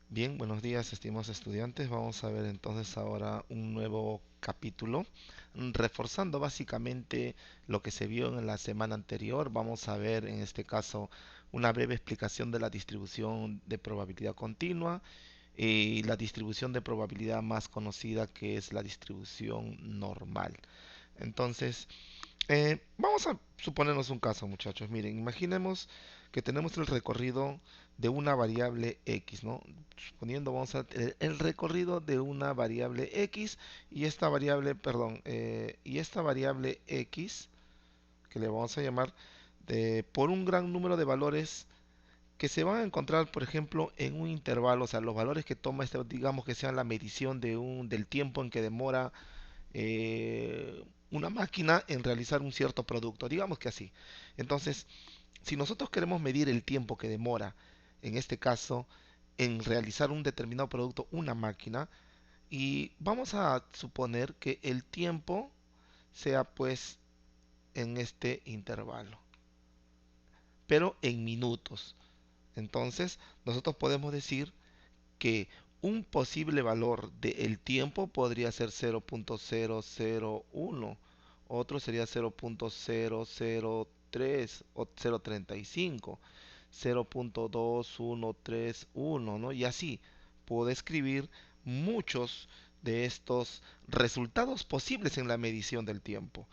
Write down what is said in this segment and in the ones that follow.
Bien, buenos días, estimados estudiantes. Vamos a ver entonces ahora un nuevo capítulo, reforzando básicamente lo que se vio en la semana anterior. Vamos a ver en este caso una breve explicación de la distribución de probabilidad continua y la distribución de probabilidad más conocida, que es la distribución normal. Entonces, vamos a suponernos un caso, muchachos. Miren, imaginemos que tenemos el recorrido de una variable x, ¿no? Suponiendo, vamos a tener el recorrido de una variable x y esta variable, perdón, y esta variable x, que le vamos a llamar, por un gran número de valores que se van a encontrar, por ejemplo, en un intervalo, o sea, los valores que toma este, digamos que sean la medición del tiempo en que demora una máquina en realizar un cierto producto, digamos que así. Entonces, si nosotros queremos medir el tiempo que demora, en este caso, en realizar un determinado producto, una máquina, y vamos a suponer que el tiempo sea pues en este intervalo, pero en minutos. Entonces, nosotros podemos decir que un posible valor del tiempo podría ser 0.001, otro sería 0.003 o 0.35, 0.2131, ¿no? Y así puedo escribir muchos de estos resultados posibles en la medición del tiempo.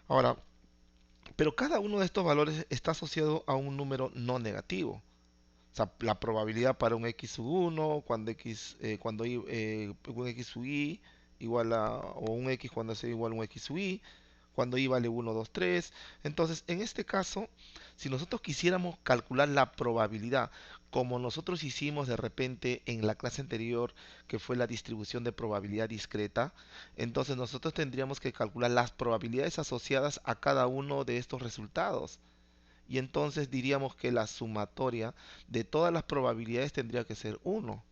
Ahora, pero cada uno de estos valores está asociado a un número no negativo. O sea, la probabilidad para un x sub 1 cuando un x sub i igual a, o un x cuando sea igual a un x sub i, cuando i vale 1, 2, 3. Entonces, en este caso, si nosotros quisiéramos calcular la probabilidad, como nosotros hicimos de repente en la clase anterior, que fue la distribución de probabilidad discreta, entonces nosotros tendríamos que calcular las probabilidades asociadas a cada uno de estos resultados y entonces diríamos que la sumatoria de todas las probabilidades tendría que ser uno.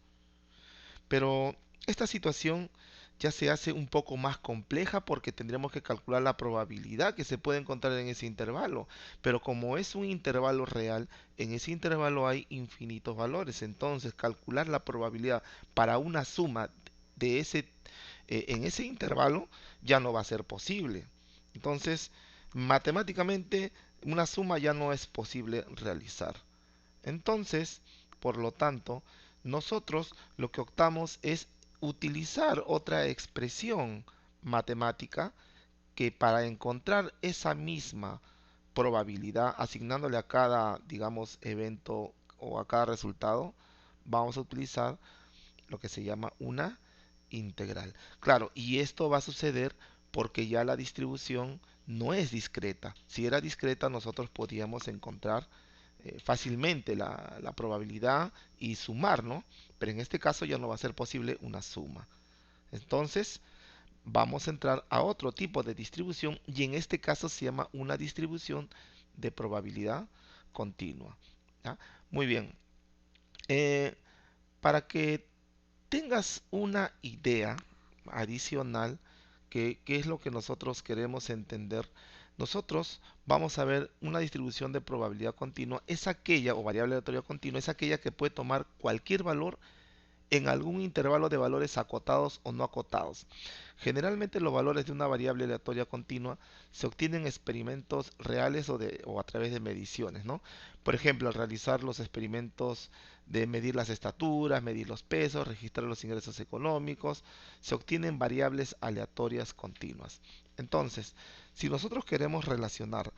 Pero esta situación ya se hace un poco más compleja porque tendríamos que calcular la probabilidad que se puede encontrar en ese intervalo. Pero como es un intervalo real, en ese intervalo hay infinitos valores. Entonces calcular la probabilidad para una suma de en ese intervalo ya no va a ser posible. Entonces, matemáticamente, una suma ya no es posible realizar. Entonces, por lo tanto, nosotros lo que optamos es utilizar otra expresión matemática que para encontrar esa misma probabilidad, asignándole a cada, digamos, evento o a cada resultado, vamos a utilizar lo que se llama una integral. Claro, y esto va a suceder porque ya la distribución no es discreta. Si era discreta, nosotros podíamos encontrar fácilmente la probabilidad y sumar, ¿no? Pero en este caso ya no va a ser posible una suma. Entonces, vamos a entrar a otro tipo de distribución y en este caso se llama una distribución de probabilidad continua. ¿Ya? Muy bien. Eh, para que tengas una idea adicional, que es lo que nosotros queremos entender, nosotros vamos a ver una distribución de probabilidad continua, es aquella, o variable aleatoria continua, es aquella que puede tomar cualquier valor en algún intervalo de valores acotados o no acotados. Generalmente los valores de una variable aleatoria continua se obtienen en experimentos reales o a través de mediciones, ¿no? Por ejemplo, al realizar los experimentos de medir las estaturas, medir los pesos, registrar los ingresos económicos, se obtienen variables aleatorias continuas. Entonces, si nosotros queremos relacionar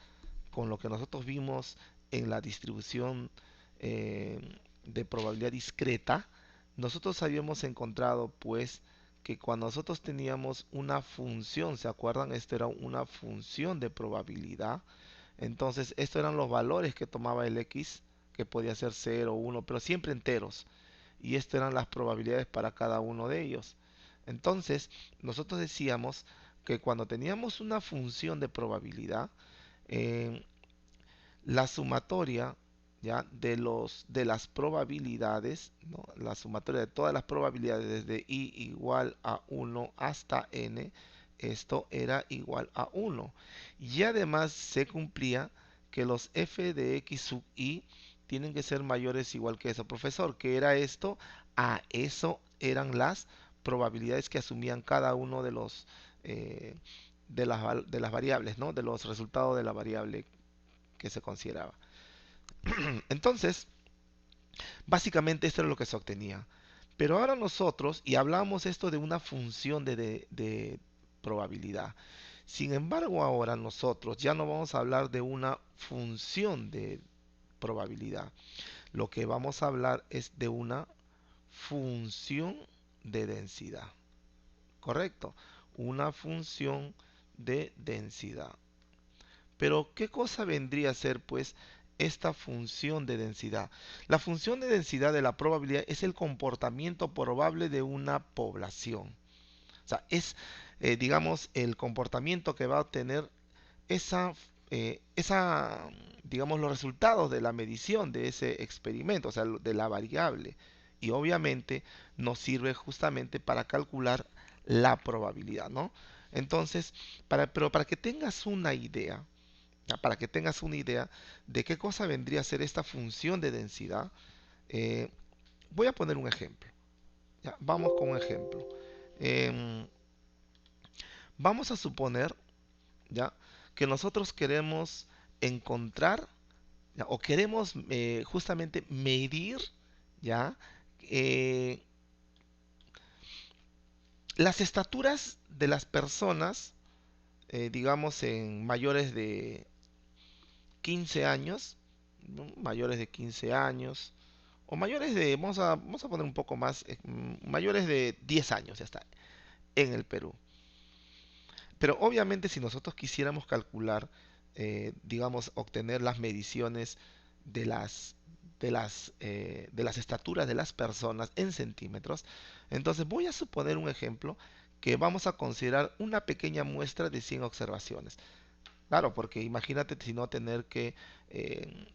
con lo que nosotros vimos en la distribución eh, de probabilidad discreta, nosotros habíamos encontrado pues que cuando nosotros teníamos una función, ¿se acuerdan? Esto era una función de probabilidad. Entonces, estos eran los valores que tomaba el x, que podía ser 0, 1, pero siempre enteros. Y estas eran las probabilidades para cada uno de ellos. Entonces, nosotros decíamos que cuando teníamos una función de probabilidad, eh, la sumatoria ya de las probabilidades, ¿no? La sumatoria de todas las probabilidades desde i igual a 1 hasta n, esto era igual a 1. Y además se cumplía que los f de x sub i tienen que ser mayores igual que eso. Profesor, ¿qué era esto? Eso eran las probabilidades que asumían cada uno de los de las variables, ¿no? De los resultados de la variable que se consideraba. Entonces, básicamente esto es lo que se obtenía. Pero ahora nosotros, y hablamos esto de una función de probabilidad. Sin embargo, ahora nosotros ya no vamos a hablar de una función de probabilidad. Lo que vamos a hablar es de una función de densidad. ¿Correcto? Una función de densidad. Pero, ¿qué cosa vendría a ser, pues, esta función de densidad? La función de densidad de la probabilidad es el comportamiento probable de una población. O sea, es, digamos, el comportamiento que va a obtener esa, digamos, los resultados de la medición de ese experimento, o sea, de la variable. Y obviamente nos sirve justamente para calcular la probabilidad, ¿no? Entonces, pero para que tengas una idea, ya, para que tengas una idea de qué cosa vendría a ser esta función de densidad, eh, voy a poner un ejemplo. Ya, vamos con un ejemplo. Em, Vamos a suponer, ya, que nosotros queremos encontrar, ya, o queremos justamente medir, ya, eh, las estaturas de las personas, digamos, en mayores de 15 años, ¿no? Mayores de 15 años, o mayores de, vamos a poner un poco más, mayores de 10 años, ya está, en el Perú. Pero obviamente si nosotros quisiéramos calcular, digamos, obtener las mediciones de las estaturas de las personas en centímetros, entonces voy a suponer un ejemplo que vamos a considerar una pequeña muestra de 100 observaciones. Claro, porque imagínate si no eh,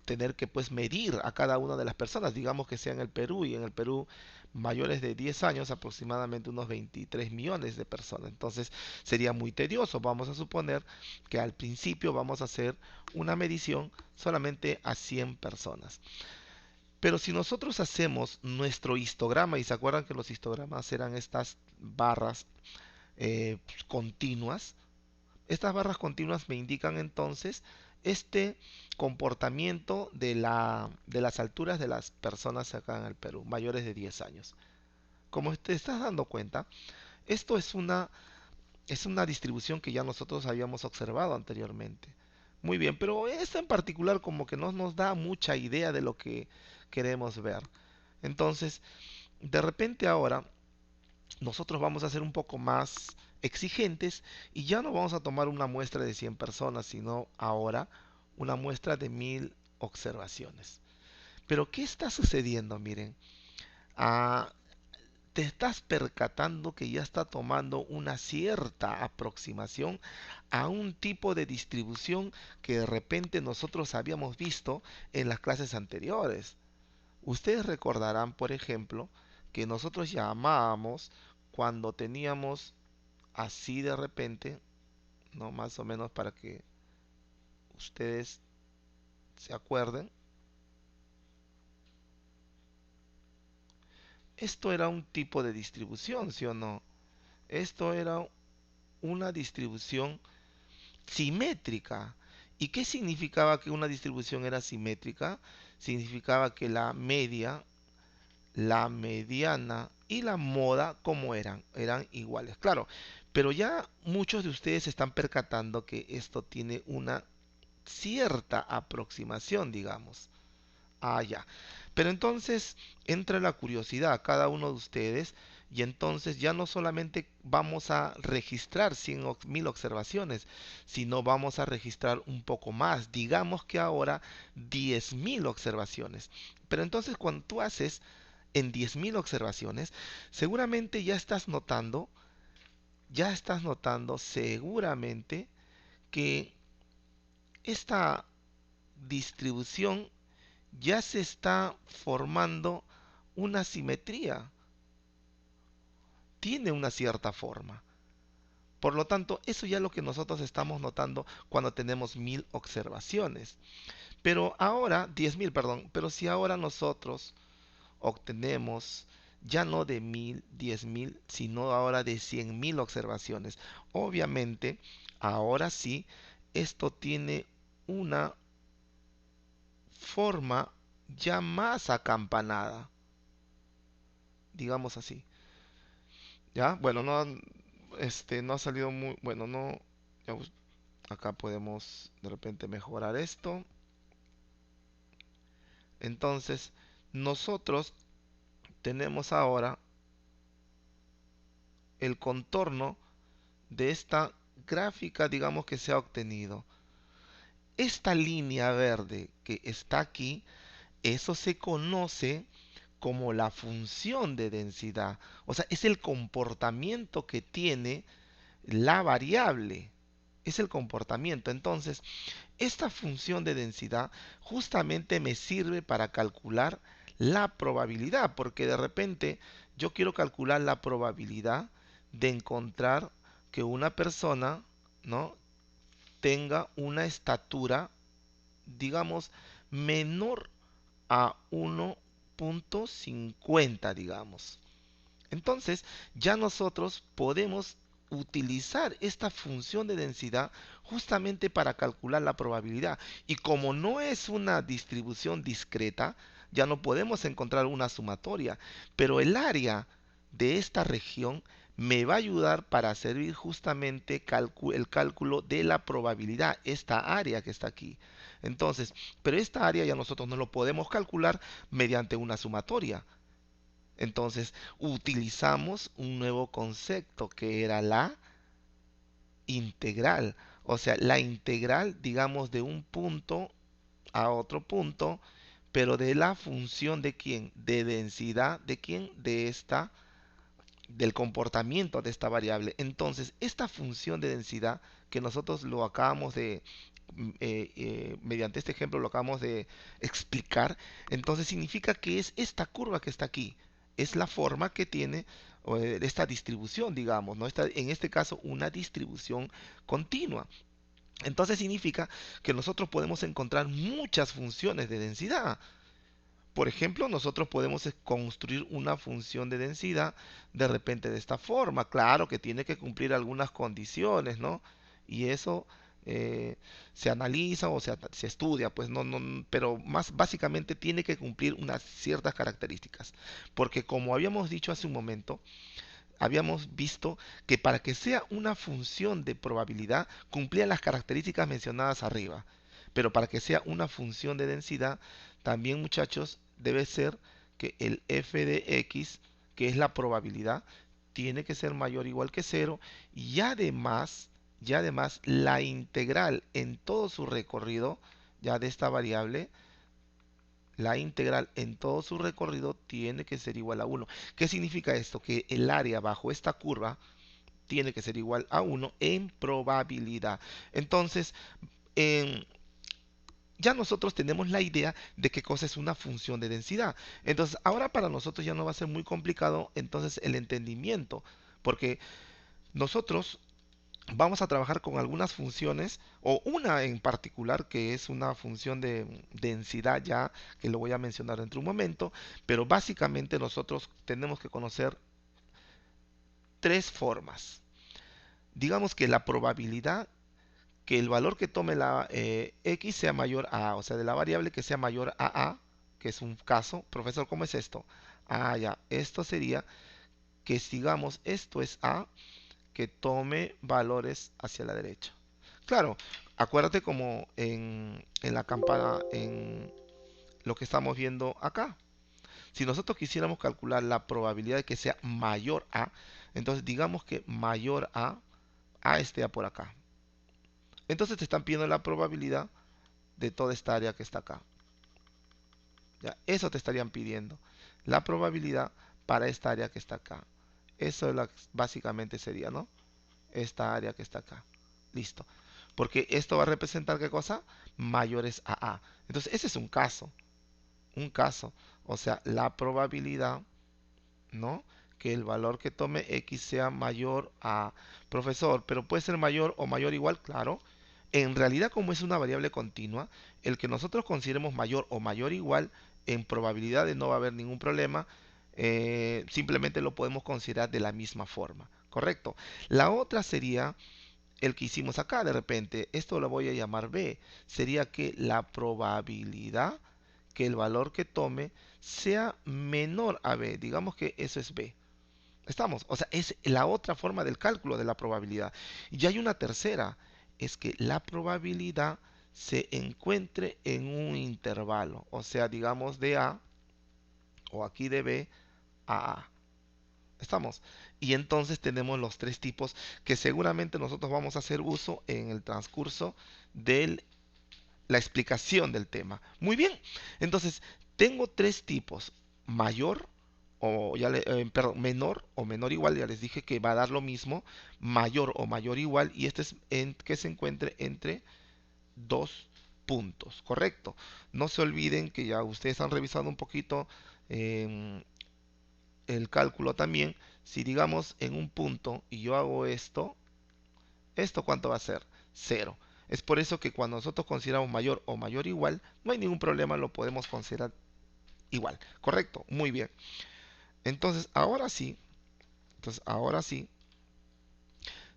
tener que pues medir a cada una de las personas, digamos que sea en el Perú, y en el Perú mayores de 10 años aproximadamente unos 23 millones de personas. Entonces sería muy tedioso. Vamos a suponer que al principio vamos a hacer una medición solamente a 100 personas. Pero si nosotros hacemos nuestro histograma, y se acuerdan que los histogramas eran estas barras continuas, estas barras continuas me indican entonces este comportamiento de las alturas de las personas acá en el Perú, mayores de 10 años. Como te estás dando cuenta, esto es una distribución que ya nosotros habíamos observado anteriormente. Muy bien, pero esta en particular como que no nos da mucha idea de lo que queremos ver. Entonces, de repente ahora nosotros vamos a ser un poco más exigentes y ya no vamos a tomar una muestra de 100 personas, sino ahora una muestra de 1000 observaciones. Pero ¿qué está sucediendo? Miren, ah, te estás percatando que ya está tomando una cierta aproximación a un tipo de distribución que de repente nosotros habíamos visto en las clases anteriores. Ustedes recordarán, por ejemplo, que nosotros llamábamos cuando teníamos así de repente, ¿no? Más o menos para que ustedes se acuerden. Esto era un tipo de distribución, ¿sí o no? Esto era una distribución simétrica. ¿Y qué significaba que una distribución era simétrica? Significaba que la media, la mediana y la moda, ¿cómo eran? Eran iguales. Claro, pero ya muchos de ustedes se están percatando que esto tiene una cierta aproximación, digamos. Ah, ya. Pero entonces entra la curiosidad a cada uno de ustedes y entonces ya no solamente vamos a registrar 100 o 1000 observaciones, sino vamos a registrar un poco más. Digamos que ahora 10.000 observaciones. Pero entonces cuando tú haces en 10.000 observaciones, seguramente ya estás notando seguramente que esta distribución ya se está formando una simetría, tiene una cierta forma. Por lo tanto, eso ya es lo que nosotros estamos notando cuando tenemos 1000 observaciones. Pero ahora, 10.000, perdón, pero si ahora nosotros obtenemos ya no de 1.000, 10.000, sino ahora de 100.000 observaciones. Obviamente, ahora sí, esto tiene una forma ya más acampanada, digamos así. ¿Ya? Bueno, no, no ha salido muy, bueno, no, acá podemos de repente mejorar esto. Entonces, nosotros tenemos ahora el contorno de esta gráfica, digamos, que se ha obtenido. Esta línea verde que está aquí, eso se conoce como la función de densidad. O sea, es el comportamiento que tiene la variable. Es el comportamiento. Entonces, esta función de densidad justamente me sirve para calcular la probabilidad, porque de repente yo quiero calcular la probabilidad de encontrar que una persona, ¿no?, tenga una estatura, digamos, menor a 1,50, digamos. Entonces, ya nosotros podemos utilizar esta función de densidad justamente para calcular la probabilidad. Y como no es una distribución discreta, ya no podemos encontrar una sumatoria. Pero el área de esta región me va a ayudar para servir justamente el cálculo de la probabilidad, esta área que está aquí. Entonces, pero esta área ya nosotros no lo podemos calcular mediante una sumatoria. Entonces, utilizamos un nuevo concepto que era la integral. O sea, la integral, digamos, de un punto a otro punto, pero de la función de quién, de densidad de quién, de esta, del comportamiento de esta variable. Entonces, esta función de densidad que nosotros lo acabamos de, mediante este ejemplo lo acabamos de explicar, entonces significa que es esta curva que está aquí, es la forma que tiene esta distribución, digamos, ¿no? En este caso, una distribución continua. Entonces significa que nosotros podemos encontrar muchas funciones de densidad. Por ejemplo, nosotros podemos construir una función de densidad de repente de esta forma. Claro que tiene que cumplir algunas condiciones, ¿no? Y eso se analiza o se estudia, pues no, no, pero más básicamente tiene que cumplir unas ciertas características. Porque como habíamos dicho hace un momento, habíamos visto que para que sea una función de probabilidad cumplía las características mencionadas arriba. Pero para que sea una función de densidad, también muchachos, debe ser que el f de x, que es la probabilidad, tiene que ser mayor o igual que cero y además la integral en todo su recorrido ya de esta variable, la integral en todo su recorrido tiene que ser igual a uno. ¿Qué significa esto? Que el área bajo esta curva tiene que ser igual a uno en probabilidad. Entonces, en, ya nosotros tenemos la idea de qué cosa es una función de densidad. Entonces, ahora para nosotros ya no va a ser muy complicado entonces el entendimiento, porque nosotros vamos a trabajar con algunas funciones o una en particular que es una función de densidad ya que lo voy a mencionar dentro de un momento, pero básicamente nosotros tenemos que conocer tres formas. Digamos que la probabilidad que el valor que tome la x sea mayor a, o sea, de la variable que sea mayor a, que es un caso. Profesor, ¿cómo es esto? Ah, ya, esto sería que sigamos, esto es a, que tome valores hacia la derecha. Claro, acuérdate como en la campana, en lo que estamos viendo acá. Si nosotros quisiéramos calcular la probabilidad de que sea mayor a, entonces digamos que mayor a esté por acá. Entonces te están pidiendo la probabilidad de toda esta área que está acá. ¿Ya? Eso te estarían pidiendo. La probabilidad para esta área que está acá. Eso es básicamente sería, ¿no? Esta área que está acá. Listo. Porque esto va a representar qué cosa? Mayores a A. Entonces, ese es un caso. Un caso. O sea, la probabilidad, ¿no? Que el valor que tome X sea mayor a profesor. Pero puede ser mayor o mayor igual, claro. en realidad, como es una variable continua, el que nosotros consideremos mayor o mayor o igual, en probabilidades no va a haber ningún problema, simplemente lo podemos considerar de la misma forma, ¿correcto? La otra sería el que hicimos acá de repente, esto lo voy a llamar B, sería que la probabilidad que el valor que tome sea menor a B, digamos que eso es B. Estamos, o sea, es la otra forma del cálculo de la probabilidad. Y hay una tercera, es que la probabilidad se encuentre en un intervalo, o sea, digamos de A o aquí de B a A. Estamos. Y entonces tenemos los tres tipos que seguramente nosotros vamos a hacer uso en el transcurso de la explicación del tema. Muy bien. Entonces, tengo tres tipos. Mayor o perdón, menor o menor igual, ya les dije que va a dar lo mismo, mayor o mayor igual, y este es que se encuentre entre dos puntos, correcto. No se olviden que ya ustedes han revisado un poquito eh, el cálculo también. Si digamos en un punto y yo hago esto, ¿esto cuánto va a ser? Cero. Es por eso que cuando nosotros consideramos mayor o mayor igual, no hay ningún problema, lo podemos considerar igual. ¿Correcto? Muy bien. Entonces ahora sí,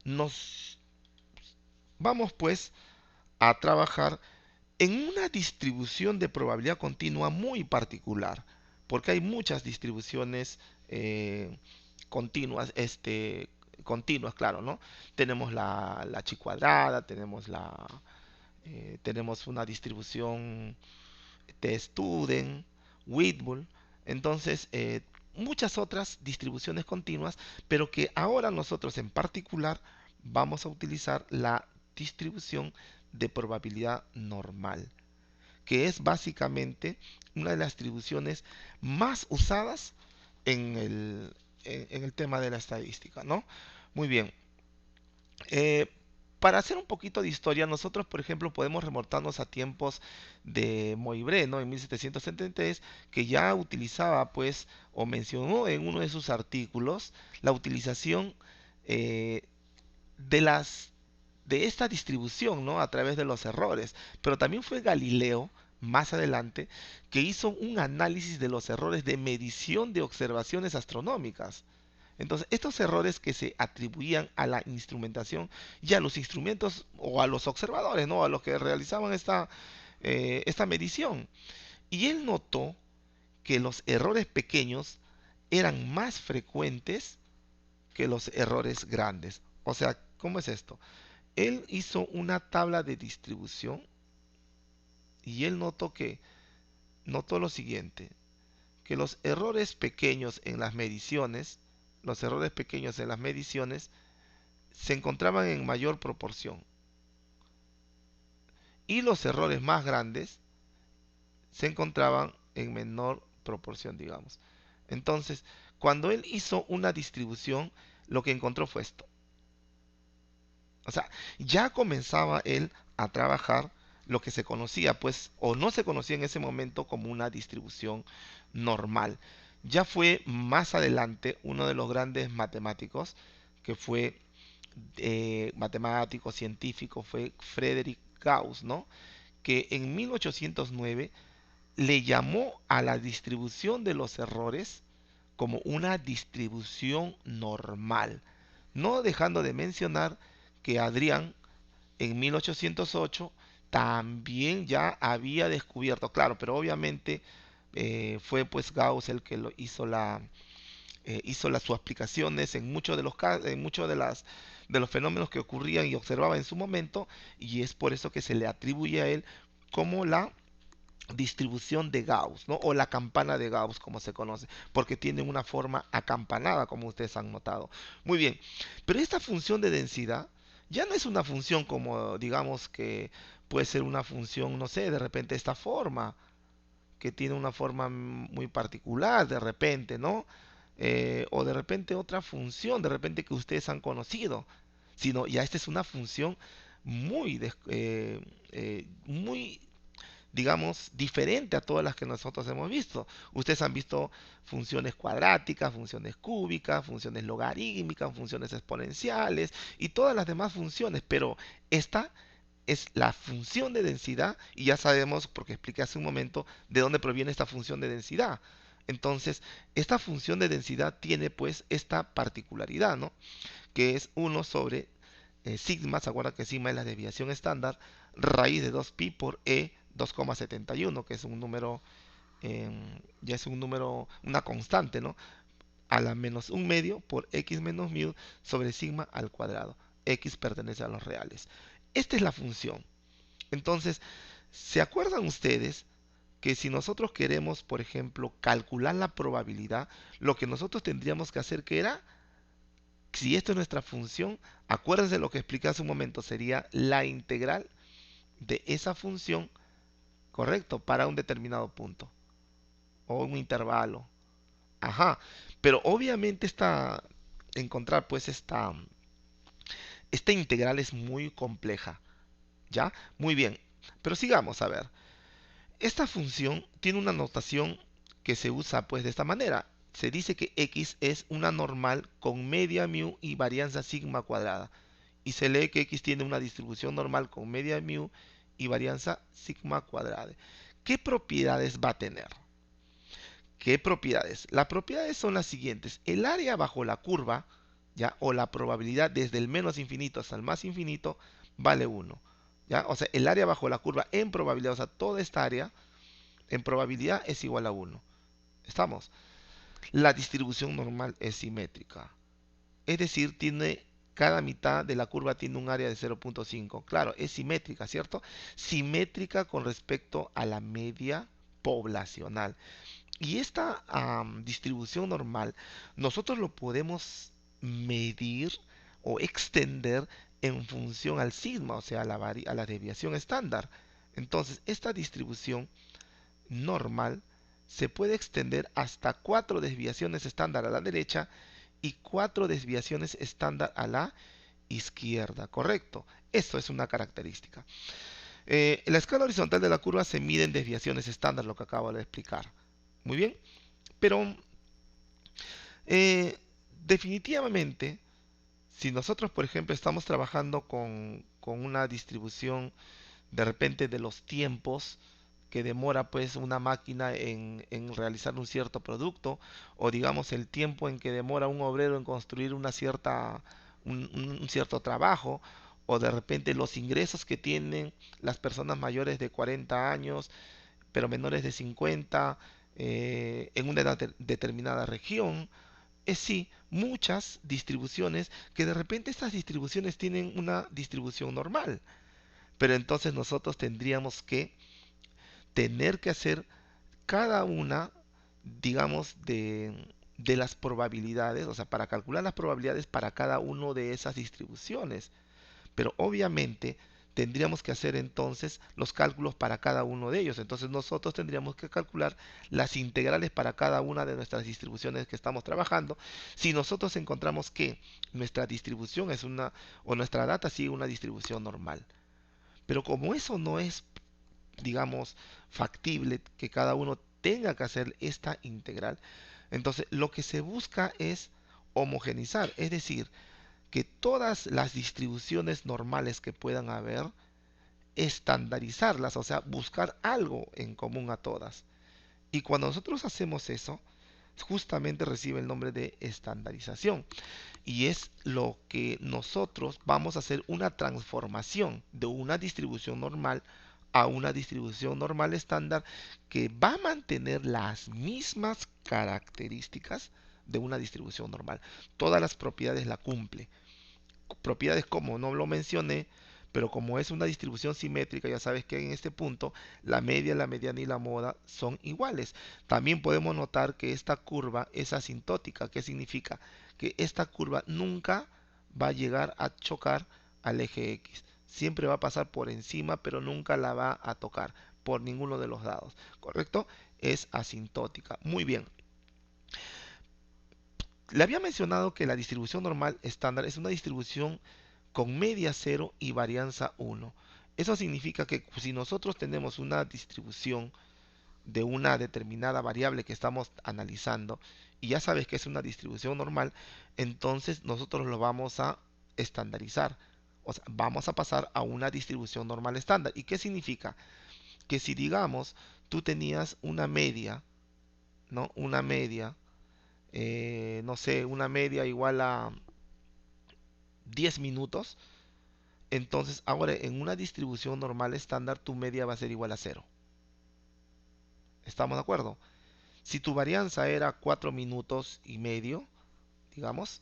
nos vamos pues a trabajar en una distribución de probabilidad continua muy particular, porque hay muchas distribuciones continuas, continuas, claro, ¿no? Tenemos la chi cuadrada, tenemos una distribución de Student, Whitbull, entonces muchas otras distribuciones continuas, pero que ahora nosotros en particular vamos a utilizar la distribución de probabilidad normal, que es básicamente una de las distribuciones más usadas en el tema de la estadística, ¿no? Muy bien. Eh, para hacer un poquito de historia, nosotros, por ejemplo, podemos remontarnos a tiempos de Moibré, ¿no? En 1773, que ya utilizaba, pues, o mencionó en uno de sus artículos la utilización eh, de de esta distribución, ¿no? A través de los errores. Pero también fue Galileo, más adelante, que hizo un análisis de los errores de medición de observaciones astronómicas. Entonces, estos errores que se atribuían a la instrumentación y a los instrumentos o a los observadores, ¿no? A los que realizaban esta medición. Y él notó que los errores pequeños eran más frecuentes que los errores grandes. O sea, ¿cómo es esto? Él hizo una tabla de distribución y él notó lo siguiente, que los errores pequeños en las mediciones se encontraban en mayor proporción y los errores más grandes se encontraban en menor proporción, digamos. Entonces, cuando él hizo una distribución, lo que encontró fue esto. O sea, ya comenzaba él a trabajar lo que se conocía, pues, o no se conocía en ese momento como una distribución normal. Ya fue más adelante uno de los grandes matemáticos, que fue matemático, científico, fue Frederick Gauss, ¿no? Que en 1809 le llamó a la distribución de los errores como una distribución normal, no dejando de mencionar que Adrián en 1808 también ya había descubierto, claro, pero obviamente fue pues Gauss el que hizo sus aplicaciones en muchos de los en muchos de los fenómenos que ocurrían y observaba en su momento, y es por eso que se le atribuye a él como la distribución de Gauss, ¿no? O la campana de Gauss, como se conoce, porque tiene una forma acampanada, como ustedes han notado. Muy bien, pero esta función de densidad ya no es una función como, digamos, que puede ser una función, no sé, de repente esta forma, que tiene una forma muy particular, de repente, ¿no? O de repente otra función, de repente que ustedes han conocido, sino ya esta es una función muy digamos, diferente a todas las que nosotros hemos visto. Ustedes han visto funciones cuadráticas, funciones cúbicas, funciones logarítmicas, funciones exponenciales y todas las demás funciones, pero esta es la función de densidad y ya sabemos, porque expliqué hace un momento, de dónde proviene esta función de densidad. Entonces, esta función de densidad tiene pues esta particularidad, ¿no? Que es 1 sobre sigma, ¿se acuerdan que sigma es la desviación estándar? Raíz de 2pi por e 2,71, que es un número, ya es un número, una constante, ¿no? A la menos un medio por x menos mu sobre sigma al cuadrado. X pertenece a los reales. Esta es la función. Entonces, ¿se acuerdan ustedes que si nosotros queremos, por ejemplo, calcular la probabilidad, lo que nosotros tendríamos que hacer que era, si esto es nuestra función, acuérdense lo que expliqué hace un momento, sería la integral de esa función, correcto, para un determinado punto o un intervalo. Ajá, pero obviamente encontrar pues esta integral es muy compleja, ¿ya? Muy bien, pero sigamos a ver. Esta función tiene una notación que se usa pues de esta manera. Se dice que x es una normal con media mu y varianza sigma cuadrada. Y se lee que x tiene una distribución normal con media mu y varianza sigma cuadrada. ¿Qué propiedades va a tener? ¿Qué propiedades? Las propiedades son las siguientes. El área bajo la curva, ¿ya? O la probabilidad desde el menos infinito hasta el más infinito vale 1. ¿Ya? O sea, el área bajo la curva en probabilidad, o sea, toda esta área en probabilidad es igual a 1. ¿Estamos? La distribución normal es simétrica. Es decir, cada mitad de la curva tiene un área de 0,5. Claro, es simétrica, ¿cierto? Simétrica con respecto a la media poblacional. Y esta distribución normal, nosotros lo podemos medir o extender en función al sigma, o sea, a la desviación estándar. Entonces, esta distribución normal se puede extender hasta 4 desviaciones estándar a la derecha y 4 desviaciones estándar a la izquierda, ¿correcto? Esto es una característica. La escala horizontal de la curva se mide en desviaciones estándar, lo que acabo de explicar. Muy bien, pero eh, definitivamente, si nosotros, por ejemplo, estamos trabajando con una distribución de repente de los tiempos que demora pues una máquina en realizar un cierto producto, o digamos el tiempo en que demora un obrero en construir un cierto trabajo, o de repente los ingresos que tienen las personas mayores de 40 años pero menores de 50 en una determinada región. Es sí, muchas distribuciones que de repente estas distribuciones tienen una distribución normal, pero entonces nosotros tendríamos que tener que hacer cada una, digamos, de las probabilidades, o sea, para calcular las probabilidades para cada una de esas distribuciones. Pero obviamente tendríamos que hacer entonces los cálculos para cada uno de ellos. Entonces nosotros tendríamos que calcular las integrales para cada una de nuestras distribuciones que estamos trabajando. Si nosotros encontramos que nuestra distribución es una, o nuestra data sigue una distribución normal. Pero como eso no es, digamos, factible que cada uno tenga que hacer esta integral, entonces lo que se busca es homogenizar, es decir, que todas las distribuciones normales que puedan haber, estandarizarlas, o sea, buscar algo en común a todas. Y cuando nosotros hacemos eso, justamente recibe el nombre de estandarización. Y es lo que nosotros vamos a hacer una transformación de una distribución normal a una distribución normal estándar que va a mantener las mismas características de una distribución normal. Todas las propiedades la cumple. Propiedades como no lo mencioné, pero como es una distribución simétrica, ya sabes que en este punto la media, la mediana y la moda son iguales. También podemos notar que esta curva es asintótica. ¿Qué significa? Que esta curva nunca va a llegar a chocar al eje X. Siempre va a pasar por encima, pero nunca la va a tocar por ninguno de los lados. ¿Correcto? Es asintótica. Muy bien. Le había mencionado que la distribución normal estándar es una distribución con media cero y varianza 1. Eso significa que si nosotros tenemos una distribución de una determinada variable que estamos analizando y ya sabes que es una distribución normal, entonces nosotros lo vamos a estandarizar O sea, vamos a pasar a una distribución normal estándar. ¿Y qué significa? Que si digamos tú tenías una media, ¿no? Una media, no sé, una media igual a 10 minutos, entonces ahora en una distribución normal estándar tu media va a ser igual a cero. ¿Estamos de acuerdo? Si tu varianza era 4 minutos y medio, digamos,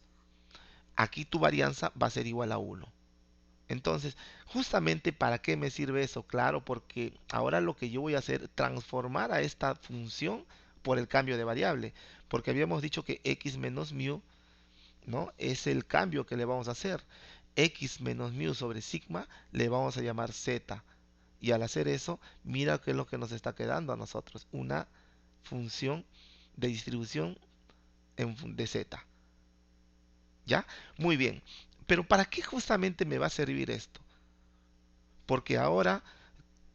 aquí tu varianza va a ser igual a uno. Entonces, justamente para qué me sirve eso, claro, porque ahora lo que yo voy a hacer es transformar a esta función por el cambio de variable, porque habíamos dicho que x menos mu, ¿no? Es el cambio que le vamos a hacer. X menos mu sobre sigma le vamos a llamar z. Y al hacer eso, mira qué es lo que nos está quedando a nosotros, una función de distribución de z. ¿Ya? Muy bien. Pero ¿para qué justamente me va a servir esto? Porque ahora,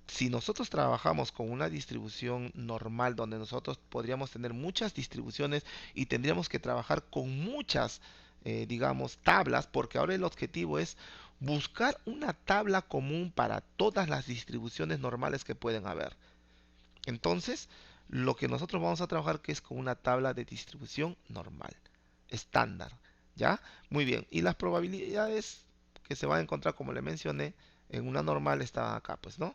si nosotros trabajamos con una distribución normal, donde nosotros podríamos tener muchas distribuciones y tendríamos que trabajar con muchas, digamos, tablas, porque ahora el objetivo es buscar una tabla común para todas las distribuciones normales que pueden haber. Entonces, lo que nosotros vamos a trabajar que es con una tabla de distribución normal, estándar, ¿ya? Muy bien, y las probabilidades que se van a encontrar, como le mencioné, en una normal está acá, pues, ¿no?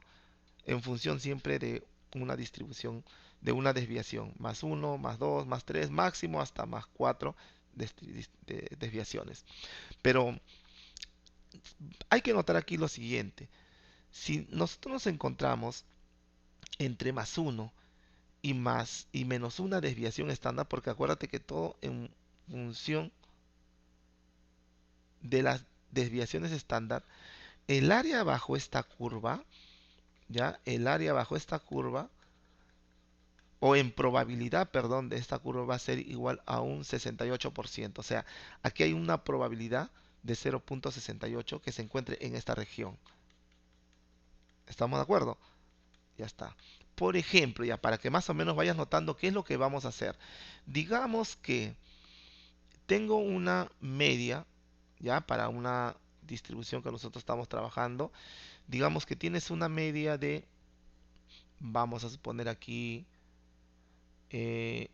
En función siempre de una distribución, de una desviación, más uno, más 2, más 3, máximo hasta más 4 desviaciones. Pero hay que notar aquí lo siguiente, si nosotros nos encontramos entre más uno y menos una desviación estándar, porque acuérdate que todo en función de las desviaciones estándar, el área bajo esta curva, ya, el área bajo esta curva, o en probabilidad, perdón, de esta curva va a ser igual a un 68%. O sea, aquí hay una probabilidad de 0.68 que se encuentre en esta región. ¿Estamos de acuerdo? Ya está. Por ejemplo, ya para que más o menos vayas notando qué es lo que vamos a hacer. Digamos que tengo una media, ya para una distribución que nosotros estamos trabajando. Digamos que tienes una media de, vamos a suponer aquí, eh,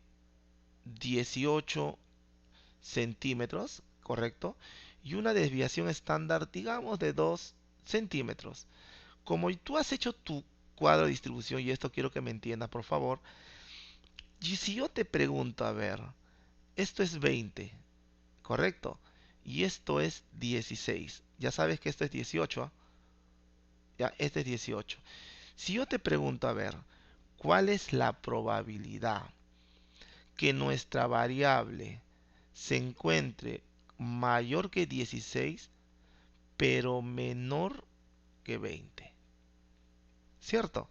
18 centímetros, ¿correcto? Y una desviación estándar, digamos, de 2 centímetros. Como tú has hecho tu cuadro de distribución, y esto quiero que me entiendas, por favor, y si yo te pregunto, a ver, esto es 20, ¿correcto? Y esto es 16. Ya sabes que esto es 18, ¿ah? Ya, este es 18. Si yo te pregunto, a ver, ¿cuál es la probabilidad que nuestra variable se encuentre mayor que 16, pero menor que 20? ¿Cierto?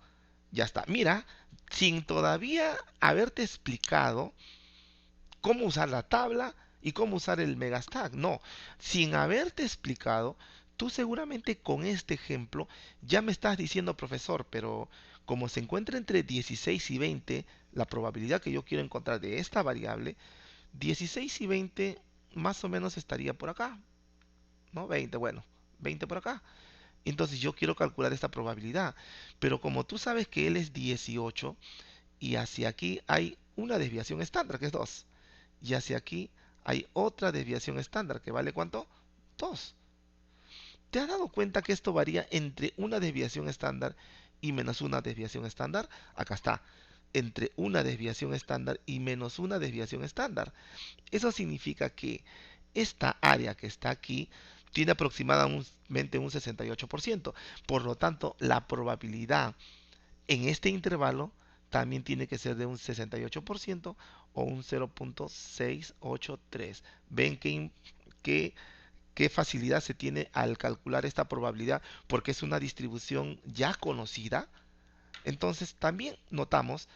Ya está. Mira, sin todavía haberte explicado cómo usar la tabla y cómo usar el Megastack. No, sin haberte explicado, tú seguramente con este ejemplo ya me estás diciendo, profesor, pero como se encuentra entre 16 y 20, la probabilidad que yo quiero encontrar de esta variable, 16 y 20 más o menos estaría por acá, ¿no? 20, bueno, 20 por acá. Entonces yo quiero calcular esta probabilidad, pero como tú sabes que él es 18 y hacia aquí hay una desviación estándar que es 2. Y hacia aquí hay otra desviación estándar que vale ¿cuánto? 2. ¿Te has dado cuenta que esto varía entre una desviación estándar y menos una desviación estándar? Acá está, entre una desviación estándar y menos una desviación estándar. Eso significa que esta área que está aquí tiene aproximadamente un 68%. Por lo tanto, la probabilidad en este intervalo también tiene que ser de un 68% o un 0.683. ¿Ven qué, qué facilidad se tiene al calcular esta probabilidad? Porque es una distribución ya conocida. Entonces también notamos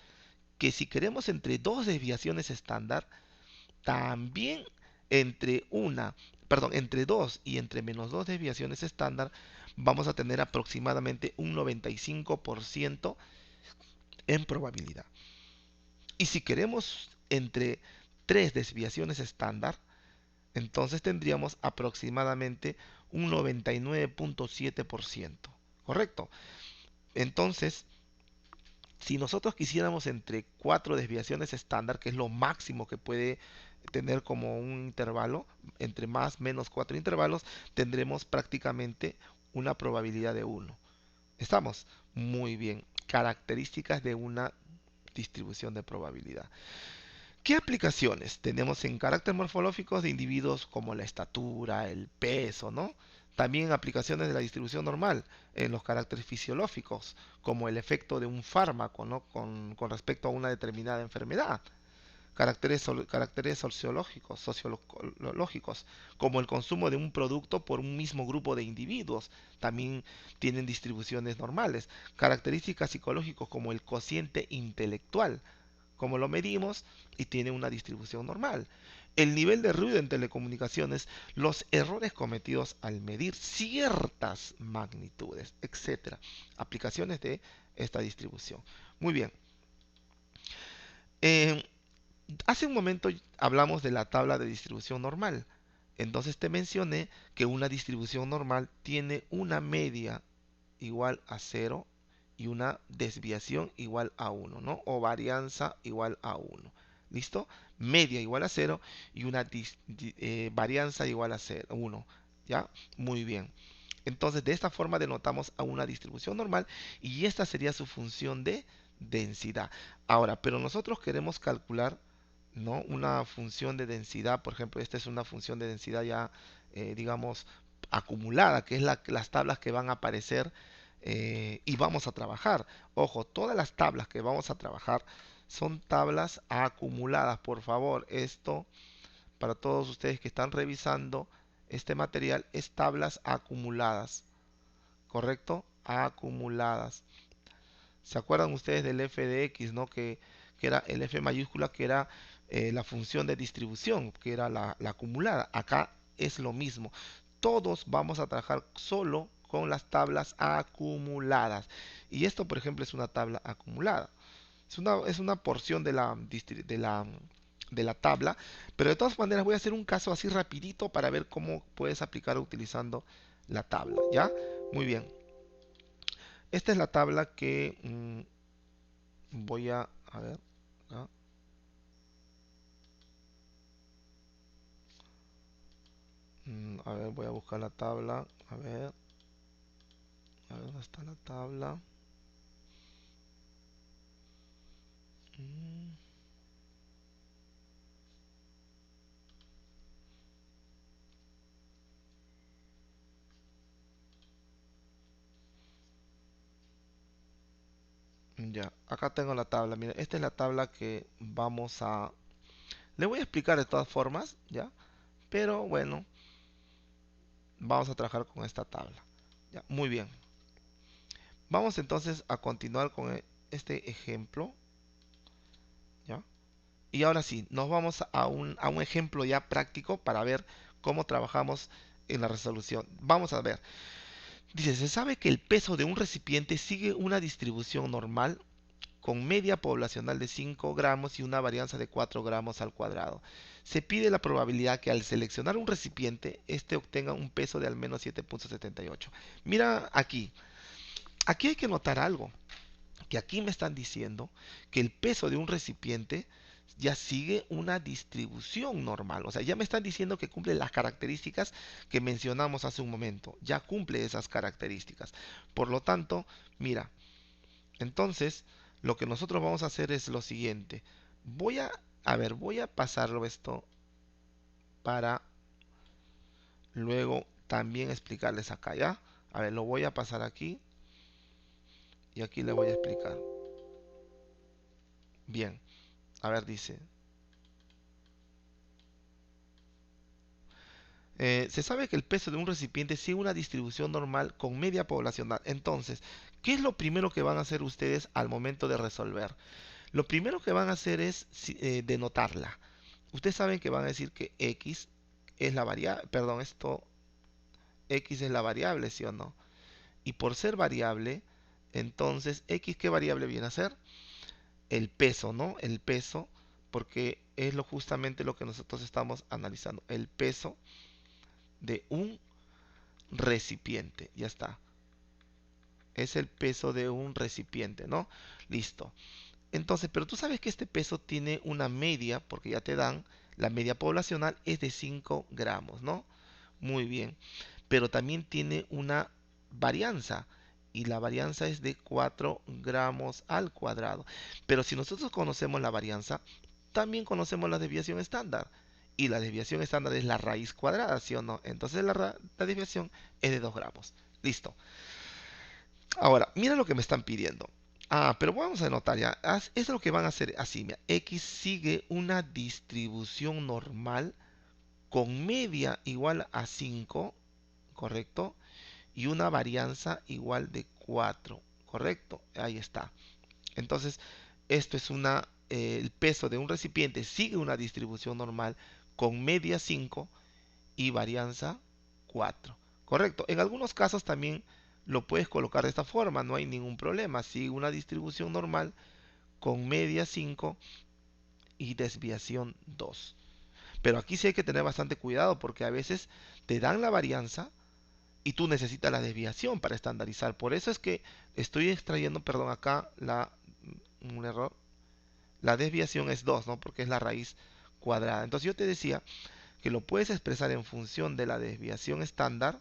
que si queremos entre dos desviaciones estándar, también entre entre dos y entre menos dos desviaciones estándar, vamos a tener aproximadamente un 95% en probabilidad. Y si queremos entre tres desviaciones estándar, entonces tendríamos aproximadamente un 99.7%. ¿Correcto? Entonces, si nosotros quisiéramos entre 4 desviaciones estándar, que es lo máximo que puede tener como un intervalo, entre más menos 4 intervalos, tendremos prácticamente una probabilidad de 1. ¿Estamos? Muy bien. Características de una distribución de probabilidad. ¿Qué aplicaciones tenemos en carácter morfológicos de individuos como la estatura, el peso, ¿no? También aplicaciones de la distribución normal en los caracteres fisiológicos, como el efecto de un fármaco, ¿no? Con respecto a una determinada enfermedad. Caracteres sociológicos, como el consumo de un producto por un mismo grupo de individuos, también tienen distribuciones normales. Características psicológicas como el cociente intelectual, como lo medimos y tiene una distribución normal. El nivel de ruido en telecomunicaciones, los errores cometidos al medir ciertas magnitudes, etcétera. Aplicaciones de esta distribución. Muy bien. Eh, Hace un momento hablamos de la tabla de distribución normal. Entonces te mencioné que una distribución normal tiene una media igual a cero y una desviación igual a uno, ¿no? O varianza igual a uno. ¿Listo? Media igual a cero y una varianza igual a 1. ¿Ya? Muy bien. Entonces, de esta forma denotamos a una distribución normal y esta sería su función de densidad. Ahora, pero nosotros queremos calcular, ¿no? Una función de densidad, por ejemplo, esta es una función de densidad ya, digamos, acumulada, que es las tablas que van a aparecer y vamos a trabajar. Ojo, todas las tablas que vamos a trabajar son tablas acumuladas. Por favor, esto para todos ustedes que están revisando este material es tablas acumuladas, ¿correcto? Acumuladas. ¿Se acuerdan ustedes del f de x, ¿no? Que era el f mayúscula, que era la función de distribución, que era la acumulada. Acá es lo mismo. Todos vamos a trabajar solo con las tablas acumuladas. Y esto, por ejemplo, es una tabla acumulada. Es una porción de la tabla, pero de todas maneras voy a hacer un caso así rapidito para ver cómo puedes aplicar utilizando la tabla, ¿ya? Muy bien. Esta es la tabla que voy a ver, ¿ya? A ver, voy a buscar la tabla, a ver dónde está la tabla. Mm, ya, acá tengo la tabla. Mira, esta es la tabla que vamos a... Le voy a explicar de todas formas, ¿ya? Pero bueno, vamos a trabajar con esta tabla. Ya, muy bien. Vamos entonces a continuar con este ejemplo, ¿ya? Y ahora sí, nos vamos a un ejemplo ya práctico para ver cómo trabajamos en la resolución. Vamos a ver. Dice, se sabe que el peso de un recipiente sigue una distribución normal con media poblacional de 5 gramos y una varianza de 4 gramos al cuadrado. Se pide la probabilidad que al seleccionar un recipiente, este obtenga un peso de al menos 7.78. Mira aquí. Aquí hay que notar algo, que aquí me están diciendo que el peso de un recipiente ya sigue una distribución normal. O sea, ya me están diciendo que cumple las características que mencionamos hace un momento. Ya cumple esas características. Por lo tanto, mira, entonces lo que nosotros vamos a hacer es lo siguiente. Voy a pasarlo esto para luego también explicarles acá, ¿ya? A ver, lo voy a pasar aquí y aquí le voy a explicar. Bien, a ver, dice, se sabe que el peso de un recipiente sigue una distribución normal con media poblacional. Entonces, ¿qué es lo primero que van a hacer ustedes al momento de resolver? Lo primero que van a hacer es denotarla. Ustedes saben que van a decir que x es la variable, perdón, x es la variable, ¿sí o no? Y por ser variable, entonces x, ¿qué variable viene a ser? El peso, ¿no? El peso, porque es justamente lo que nosotros estamos analizando. El peso de un recipiente. Ya está. Es el peso de un recipiente, ¿no? Listo. Entonces, pero tú sabes que este peso tiene una media, porque ya te dan, la media poblacional es de 5 gramos, ¿no? Muy bien. Pero también tiene una varianza, y la varianza es de 4 gramos al cuadrado. Pero si nosotros conocemos la varianza, también conocemos la desviación estándar. Y la desviación estándar es la raíz cuadrada, ¿sí o no? Entonces la desviación es de 2 gramos. Listo. Ahora, mira lo que me están pidiendo. Ah, pero vamos a anotar ya. Es lo que van a hacer así. Mira, X sigue una distribución normal con media igual a 5, ¿correcto? Y una varianza igual de 4, ¿correcto? Ahí está. Entonces, esto es el peso de un recipiente sigue una distribución normal con media 5 y varianza 4. Correcto. En algunos casos también lo puedes colocar de esta forma, no hay ningún problema. Sigue una distribución normal con media 5 y desviación 2. Pero aquí sí hay que tener bastante cuidado porque a veces te dan la varianza y tú necesitas la desviación para estandarizar. Por eso es que estoy extrayendo, perdón, acá un error. La desviación es 2, ¿no? Porque es la raíz cuadrada. Entonces yo te decía que lo puedes expresar en función de la desviación estándar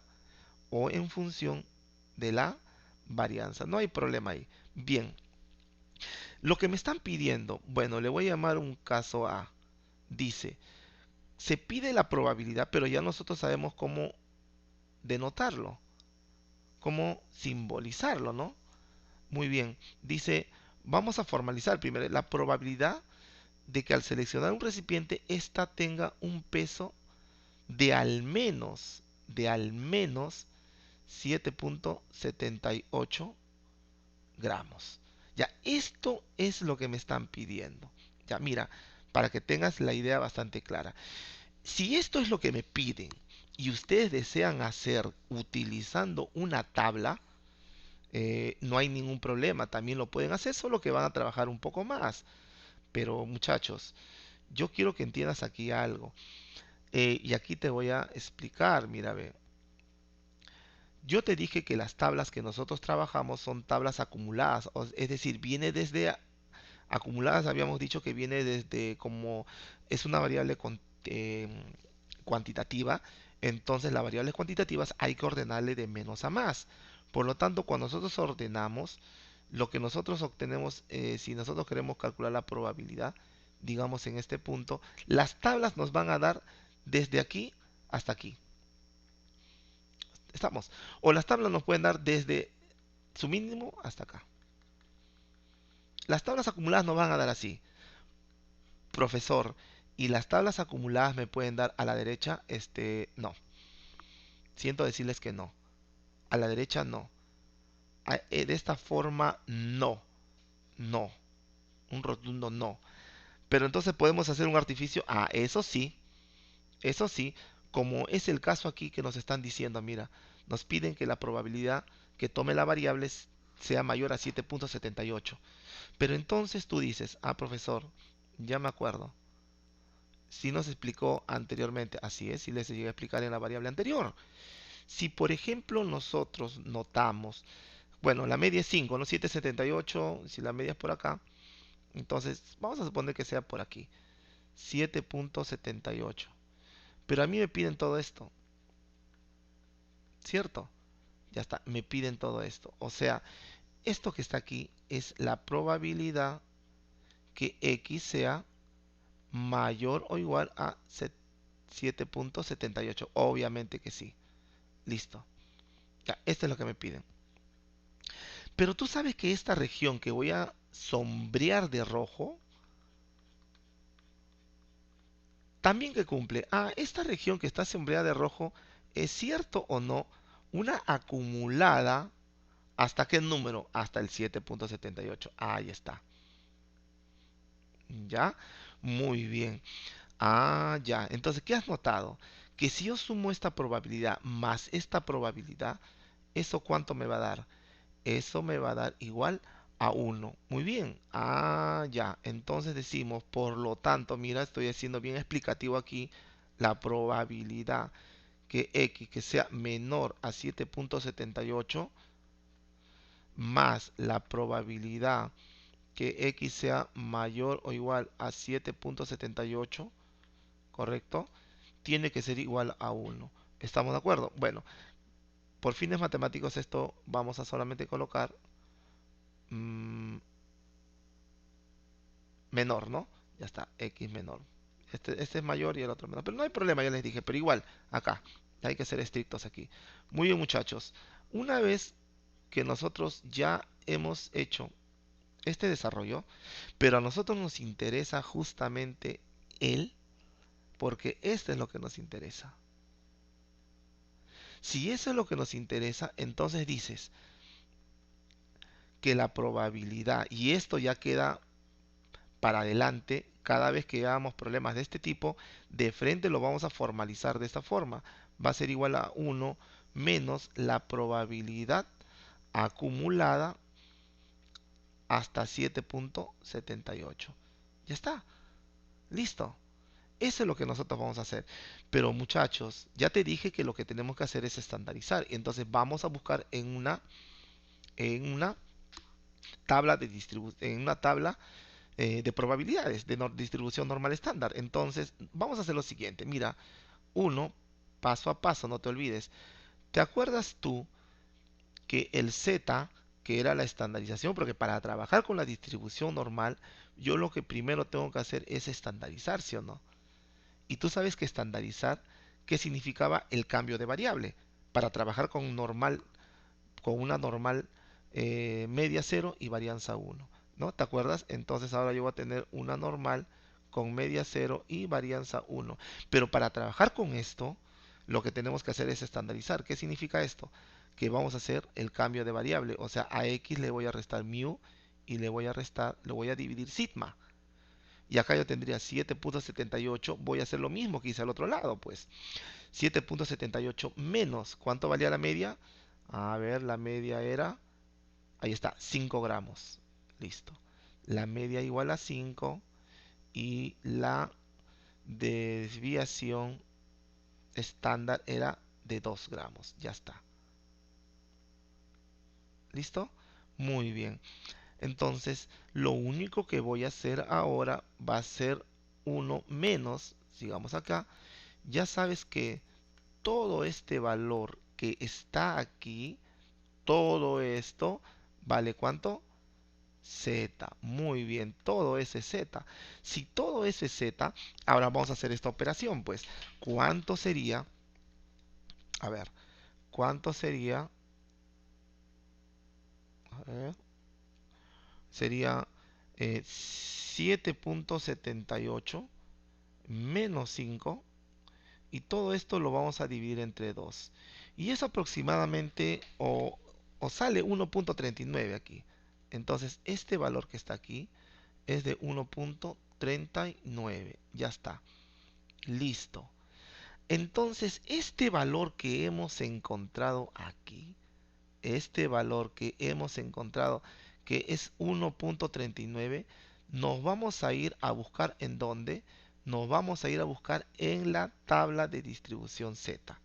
o en función de la varianza. No hay problema ahí. Bien, lo que me están pidiendo, bueno, le voy a llamar un caso A. Dice, se pide la probabilidad, pero ya nosotros sabemos cómo denotarlo, cómo simbolizarlo, ¿no? Muy bien, dice, vamos a formalizar primero la probabilidad de que al seleccionar un recipiente, ésta tenga un peso de al menos 7.78 gramos. Ya, esto es lo que me están pidiendo. Ya, mira, para que tengas la idea bastante clara. Si esto es lo que me piden y ustedes desean hacer utilizando una tabla, no hay ningún problema, también lo pueden hacer, solo que van a trabajar un poco más. Pero muchachos, yo quiero que entiendas aquí algo. Y aquí te voy a explicar, mira, ve. Yo te dije que las tablas que nosotros trabajamos son tablas acumuladas, es decir, viene desde acumuladas, habíamos dicho que viene desde como es una variable cuantitativa, entonces las variables cuantitativas hay que ordenarle de menos a más. Por lo tanto, cuando nosotros ordenamos, lo que nosotros obtenemos, si nosotros queremos calcular la probabilidad, digamos en este punto, las tablas nos van a dar desde aquí hasta aquí. Estamos. O las tablas nos pueden dar desde su mínimo hasta acá. Las tablas acumuladas nos van a dar así. Profesor, ¿y las tablas acumuladas me pueden dar a la derecha? No. Siento decirles que no. A la derecha no. De esta forma no. No. Un rotundo no. Pero entonces podemos hacer un artificio. Ah, eso sí. Eso sí. Como es el caso aquí que nos están diciendo, mira, nos piden que la probabilidad que tome la variable sea mayor a 7.78. Pero entonces tú dices, ah, profesor, ya me acuerdo. Si nos explicó anteriormente, así es, si les llegué a explicar en la variable anterior. Si por ejemplo nosotros notamos, bueno, la media es 5, ¿no? 7.78, si la media es por acá, entonces vamos a suponer que sea por aquí, 7.78. Pero a mí me piden todo esto, ¿cierto? Ya está, me piden todo esto. O sea, esto que está aquí es la probabilidad que X sea mayor o igual a 7.78. Obviamente que sí. Listo. Ya, esto es lo que me piden. Pero tú sabes que esta región que voy a sombrear de rojo, también que cumple. Ah, esta región que está sombreada de rojo, ¿es cierto o no? Una acumulada, ¿hasta qué número? Hasta el 7.78. Ahí está. ¿Ya? Muy bien. Ah, ya. Entonces, ¿qué has notado? Que si yo sumo esta probabilidad más esta probabilidad, ¿eso cuánto me va a dar? Eso me va a dar igual a 1. Muy bien. Ah, ya. Entonces decimos, por lo tanto, mira, estoy haciendo bien explicativo aquí la probabilidad que x que sea menor a 7.78 más la probabilidad que x sea mayor o igual a 7.78, ¿correcto? Tiene que ser igual a 1. ¿Estamos de acuerdo? Bueno, por fines matemáticos esto vamos a solamente colocar mmm, menor, ¿no? Ya está, x menor. Este es mayor y el otro menor. Pero no hay problema, ya les dije. Pero igual, acá, hay que ser estrictos aquí. Muy bien, muchachos. Una vez que nosotros ya hemos hecho este desarrollo, pero a nosotros nos interesa justamente él, porque esto es lo que nos interesa. Si eso es lo que nos interesa, entonces dices que la probabilidad, y esto ya queda para adelante, cada vez que hagamos problemas de este tipo, de frente lo vamos a formalizar de esta forma. Va a ser igual a 1 menos la probabilidad acumulada hasta 7.78. Ya está, listo. Eso es lo que nosotros vamos a hacer. Pero muchachos, ya te dije que lo que tenemos que hacer es estandarizar. Entonces vamos a buscar en una tabla de en una tabla de probabilidades de distribución normal estándar. Entonces, vamos a hacer lo siguiente. Mira, uno, paso a paso, no te olvides. ¿Te acuerdas tú que el Z, que era la estandarización, porque para trabajar con la distribución normal, yo lo que primero tengo que hacer es estandarizar, ¿sí o no? Y tú sabes que estandarizar, ¿qué significaba el cambio de variable? Para trabajar con normal, con una normal media cero y varianza uno, ¿no? ¿Te acuerdas? Entonces ahora yo voy a tener una normal con media cero y varianza uno. Pero para trabajar con esto, lo que tenemos que hacer es estandarizar. ¿Qué significa esto? Que vamos a hacer el cambio de variable. O sea, a x le voy a restar mu y le voy a dividir sigma. Y acá yo tendría 7.78. Voy a hacer lo mismo que hice al otro lado, pues. 7.78 menos, ¿cuánto valía la media? A ver, la media era, ahí está, 5 gramos. Listo. La media igual a 5 y la desviación estándar era de 2 gramos. Ya está. ¿Listo? Muy bien. Entonces, lo único que voy a hacer ahora va a ser uno menos, sigamos acá. Ya sabes que todo este valor que está aquí, todo esto, ¿vale cuánto? Z. Muy bien, todo ese Z. Si todo ese Z, ahora vamos a hacer esta operación, pues. ¿Cuánto sería? A ver, ¿cuánto sería? A ver, sería 7.78 menos 5 y todo esto lo vamos a dividir entre 2. Y es aproximadamente o sale 1.39 aquí. Entonces, este valor que está aquí es de 1.39. Ya está. Listo. Entonces, este valor que hemos encontrado aquí, este valor que hemos encontrado, que es 1.39, nos vamos a ir a buscar en dónde? Nos vamos a ir a buscar en la tabla de distribución Z.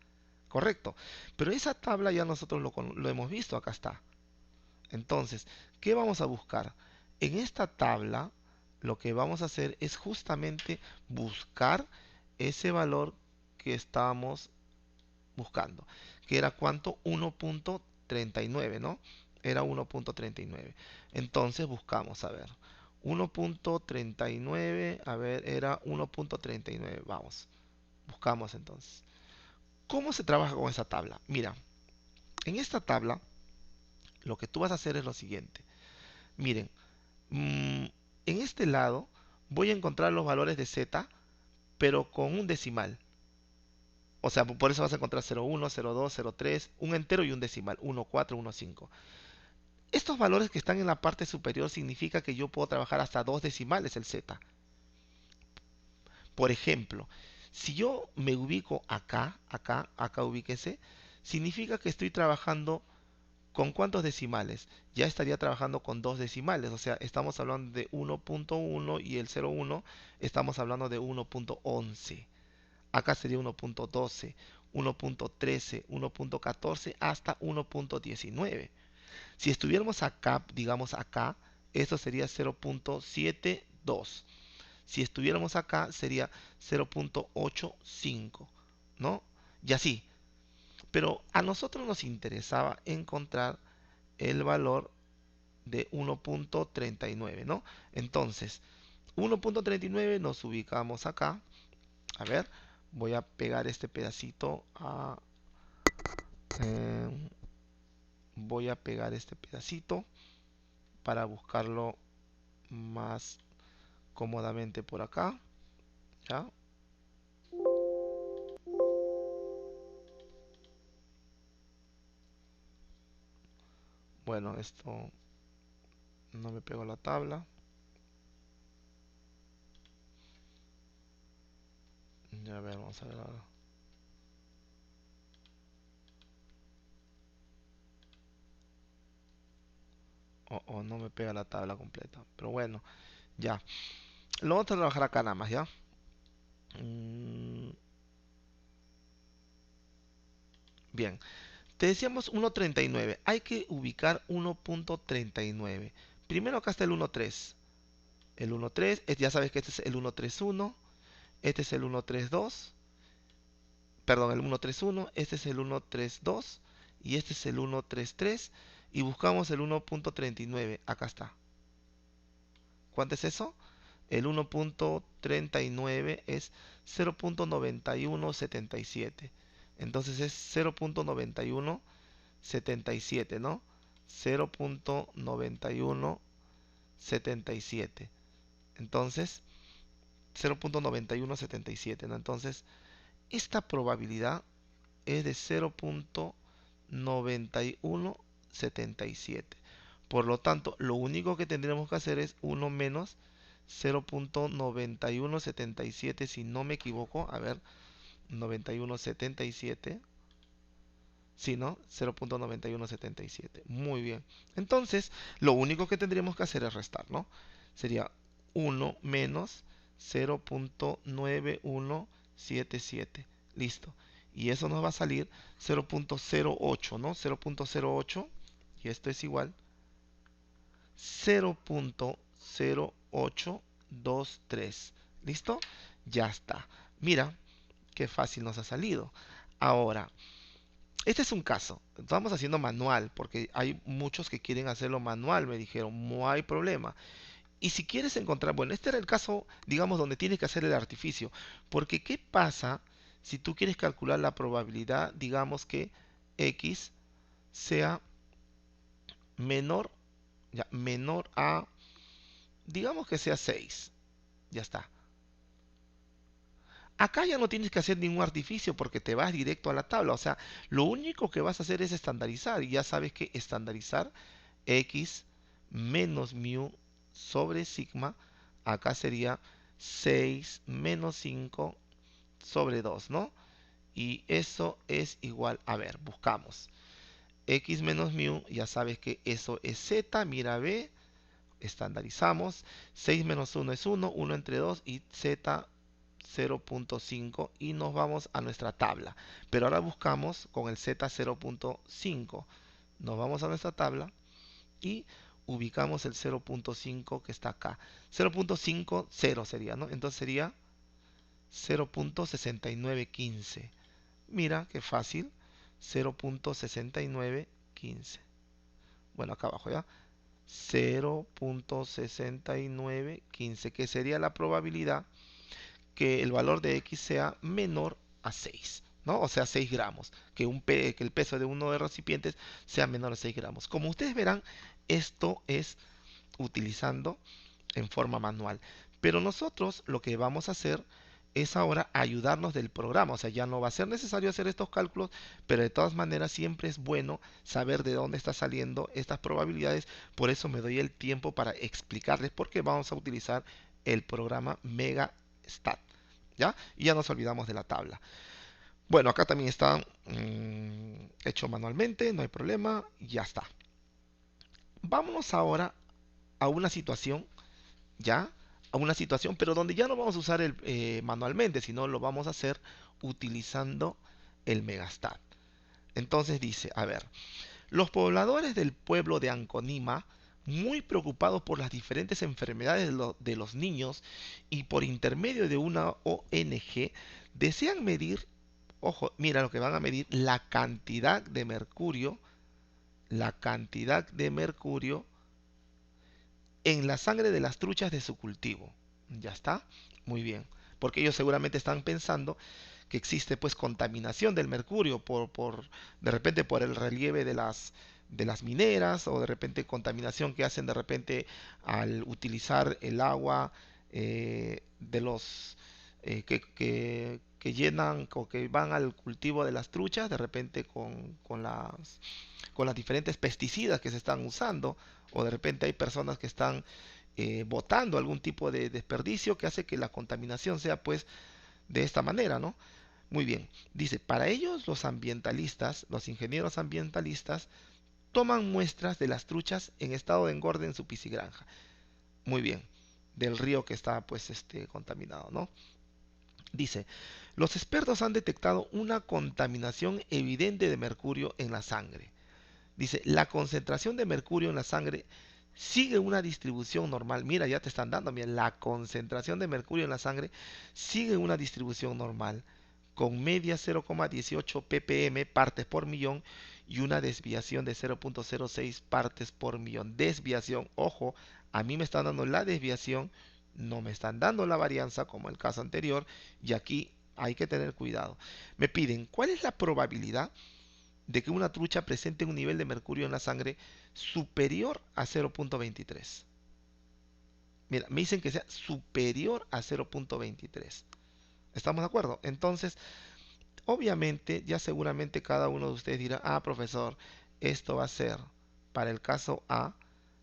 Correcto. Pero esa tabla ya nosotros lo hemos visto, acá está. Entonces, ¿qué vamos a buscar? En esta tabla, lo que vamos a hacer es justamente buscar ese valor que estábamos buscando, que era cuánto 1.39, ¿no? Era 1.39. Entonces buscamos, a ver, 1.39, a ver, era 1.39. Vamos, buscamos entonces. ¿Cómo se trabaja con esa tabla? Mira, en esta tabla lo que tú vas a hacer es lo siguiente. Miren, en este lado voy a encontrar los valores de z, pero con un decimal. O sea, por eso vas a encontrar 0,1, 0,2, 0,3, un entero y un decimal, 1,4, 1,5. Estos valores que están en la parte superior significa que yo puedo trabajar hasta dos decimales el z. Por ejemplo, si yo me ubico acá, acá ubíquese, significa que estoy trabajando con cuántos decimales. Ya estaría trabajando con dos decimales, o sea, estamos hablando de 1.1 y el 0,1 estamos hablando de 1.11. Acá sería 1.12, 1.13, 1.14 hasta 1.19. Si estuviéramos acá, digamos acá, esto sería 0.72. Si estuviéramos acá sería 0.85, ¿no? Y así. Pero a nosotros nos interesaba encontrar el valor de 1.39, ¿no? Entonces, 1.39 nos ubicamos acá. A ver, voy a pegar este pedacito eh, voy a pegar este pedacito para buscarlo más cómodamente por acá. ¿Ya? Bueno, esto no me pegó la tabla. Ya a ver, vamos a ver ahora. O no me pega la tabla completa. Pero bueno, ya. Lo vamos a trabajar acá nada más, ¿ya? Mm, bien. Te decíamos 1.39. Hay que ubicar 1.39. Primero acá está el 1.3. El 1.3, ya sabes que este es el 1.31. Este es el 1.32. Perdón, el 1.31. Este es el 1.32. Y este es el 1.33. Y buscamos el 1.39. Acá está. ¿Cuánto es eso? El 1.39 es 0.9177. Entonces es 0.9177, ¿no? 0.9177. Entonces, 0.9177, ¿no? Entonces, esta probabilidad es de 0.9177. Por lo tanto, lo único que tendremos que hacer es 1 menos 0.9177, si no me equivoco. A ver, 9177. Sí, ¿no? 0.9177. Muy bien. Entonces, lo único que tendríamos que hacer es restar, ¿no? Sería 1 menos 0.9177. Listo. Y eso nos va a salir 0.08, ¿no? 0.08. Y esto es igual 0.0823. ¿Listo? Ya está. Mira, qué fácil nos ha salido. Ahora, este es un caso. Estamos haciendo manual, porque hay muchos que quieren hacerlo manual, me dijeron, no hay problema. Y si quieres encontrar, bueno, este era el caso, digamos, donde tienes que hacer el artificio. Porque, ¿qué pasa si tú quieres calcular la probabilidad, digamos que X sea menor, ya, menor a, digamos que sea 6? Ya está. Acá ya no tienes que hacer ningún artificio porque te vas directo a la tabla. O sea, lo único que vas a hacer es estandarizar. Y ya sabes que estandarizar x menos mu sobre sigma, acá sería 6 menos 5 sobre 2, ¿no? Y eso es igual, a ver, buscamos. X menos mu, ya sabes que eso es z, mira b, estandarizamos. 6 menos 1 es 1, 1 entre 2 y z 0.5 y nos vamos a nuestra tabla. Pero ahora buscamos con el z 0.5. Nos vamos a nuestra tabla y ubicamos el 0.5 que está acá. 0.50 sería, ¿no? Entonces sería 0.6915. Mira qué fácil. 0.6915. Bueno, acá abajo ya. 0.6915, que sería la probabilidad que el valor de X sea menor a 6, ¿no? O sea, 6 gramos, que el peso de uno de los recipientes sea menor a 6 gramos. Como ustedes verán, esto es utilizando en forma manual. Pero nosotros lo que vamos a hacer es ahora ayudarnos del programa. O sea, ya no va a ser necesario hacer estos cálculos, pero de todas maneras siempre es bueno saber de dónde están saliendo estas probabilidades. Por eso me doy el tiempo para explicarles por qué vamos a utilizar el programa MegaStat. ¿Ya? Y ya nos olvidamos de la tabla. Bueno, acá también está hecho manualmente, no hay problema, ya está. Vámonos ahora a una situación, ¿ya? A una situación, pero donde ya no vamos a usar manualmente, sino lo vamos a hacer utilizando el megastat. Entonces dice, a ver, los pobladores del pueblo de Anconima, muy preocupados por las diferentes enfermedades de los niños y por intermedio de una ONG, desean medir, ojo, mira lo que van a medir, la cantidad de mercurio en la sangre de las truchas de su cultivo. Ya está, muy bien. Porque ellos seguramente están pensando que existe pues contaminación del mercurio de repente por el relieve de las mineras, o de repente contaminación que hacen de repente al utilizar el agua de los que llenan o que van al cultivo de las truchas, de repente con las diferentes pesticidas que se están usando, o de repente hay personas que están botando algún tipo de desperdicio que hace que la contaminación sea pues de esta manera, ¿no? Muy bien, dice, para ellos los ambientalistas, los ingenieros ambientalistas, toman muestras de las truchas en estado de engorde en su piscigranja. Muy bien, del río que está pues contaminado, ¿no? Dice, los expertos han detectado una contaminación evidente de mercurio en la sangre. Dice, la concentración de mercurio en la sangre sigue una distribución normal. Mira, ya te están dando, mira, la concentración de mercurio en la sangre sigue una distribución normal, con media 0,18 ppm partes por millón y una desviación de 0,06 partes por millón. Desviación, ojo, a mí me están dando la desviación, no me están dando la varianza como el caso anterior, y aquí hay que tener cuidado. Me piden, ¿cuál es la probabilidad de que una trucha presente un nivel de mercurio en la sangre superior a 0,23? Mira, me dicen que sea superior a 0,23. ¿Estamos de acuerdo? Entonces, obviamente, ya seguramente cada uno de ustedes dirá, ah, profesor, esto va a ser, para el caso A,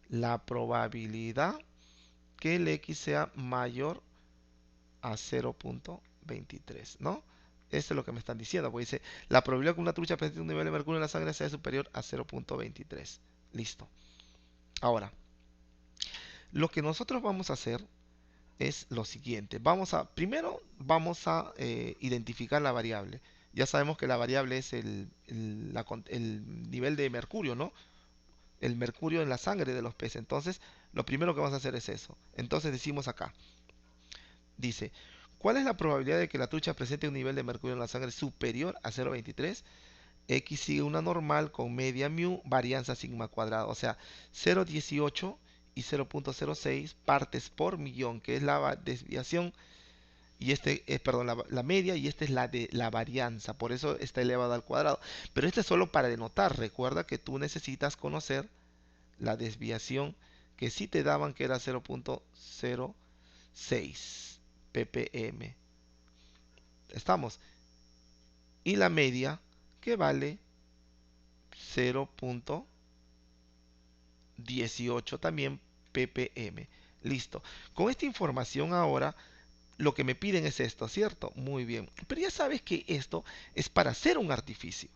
la probabilidad que el X sea mayor a 0,23, ¿no? Esto es lo que me están diciendo, porque dice, la probabilidad que una trucha presente un nivel de mercurio en la sangre sea superior a 0,23. Listo. Ahora, lo que nosotros vamos a hacer es lo siguiente. Primero vamos a identificar la variable. Ya sabemos que la variable es el nivel de mercurio, ¿no? El mercurio en la sangre de los peces. Entonces, lo primero que vamos a hacer es eso. Entonces decimos acá, dice, ¿cuál es la probabilidad de que la trucha presente un nivel de mercurio en la sangre superior a 0,23? X sigue una normal con media mu, varianza sigma cuadrado, o sea, 0,18 y 0,06 partes por millón, que es la desviación, y perdón, la media, y esta es la varianza, por eso está elevado al cuadrado. Pero este es solo para denotar, recuerda que tú necesitas conocer la desviación que sí te daban, que era 0,06 ppm. Estamos. Y la media, que vale 0,18 también ppm. Listo. Con esta información ahora lo que me piden es esto, ¿cierto? Muy bien. Pero ya sabes que esto es para hacer un artificio.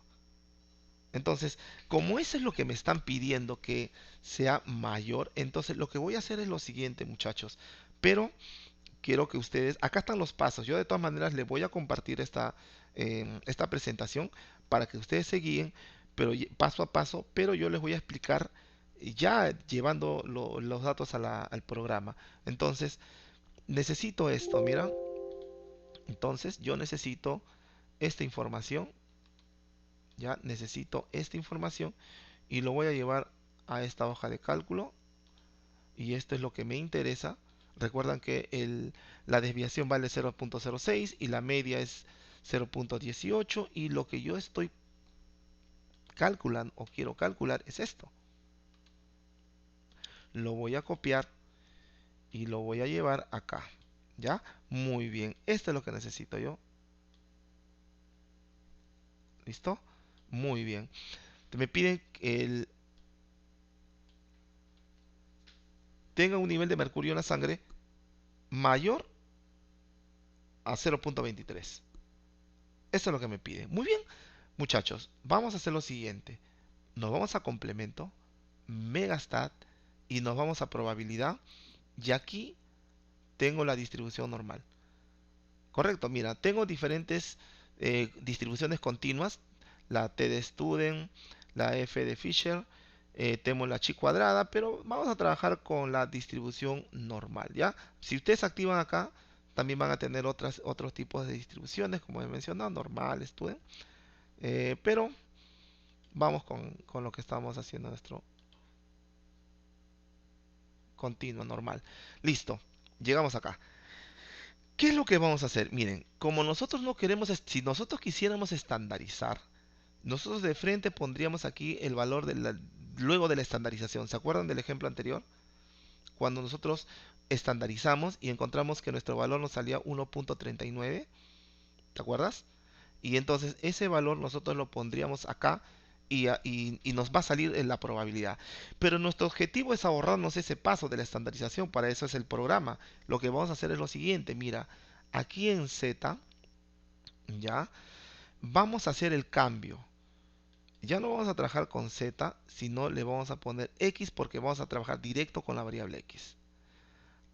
Entonces, como eso es lo que me están pidiendo que sea mayor, entonces lo que voy a hacer es lo siguiente, muchachos. Pero quiero que ustedes, acá están los pasos. Yo de todas maneras les voy a compartir esta presentación para que ustedes se guíen, pero paso a paso, pero yo les voy a explicar ya llevando los datos al programa. Entonces, necesito esto, mira. Entonces, yo necesito esta información, ya necesito esta información y lo voy a llevar a esta hoja de cálculo, y esto es lo que me interesa. Recuerdan que la desviación vale 0,06 y la media es 0,18, y lo que yo estoy calculando o quiero calcular es esto. Lo voy a copiar y lo voy a llevar acá. ¿Ya? Muy bien. Esto es lo que necesito yo. ¿Listo? Muy bien. Me piden que tenga un nivel de mercurio en la sangre mayor a 0,23. Eso es lo que me piden. Muy bien, muchachos. Vamos a hacer lo siguiente. Nos vamos a complemento, megastat, y nos vamos a probabilidad. Y aquí tengo la distribución normal. Correcto, mira, tengo diferentes distribuciones continuas, la T de Student, la F de Fisher, tenemos la chi cuadrada, pero vamos a trabajar con la distribución normal, ¿ya? Si ustedes activan acá, también van a tener otros tipos de distribuciones, como he mencionado, normal, student, pero vamos con lo que estamos haciendo nuestro continuo normal. Listo, llegamos acá. ¿Qué es lo que vamos a hacer? Miren, como nosotros no queremos, si nosotros quisiéramos estandarizar, nosotros de frente pondríamos aquí el valor luego de la estandarización. ¿Se acuerdan del ejemplo anterior? Cuando nosotros estandarizamos y encontramos que nuestro valor nos salía 1.39, ¿te acuerdas? Y entonces ese valor nosotros lo pondríamos acá y nos va a salir en la probabilidad. Pero nuestro objetivo es ahorrarnos ese paso de la estandarización, para eso es el programa. Lo que vamos a hacer es lo siguiente, mira, aquí en Z, ya, vamos a hacer el cambio. Ya no vamos a trabajar con Z, sino le vamos a poner X porque vamos a trabajar directo con la variable X.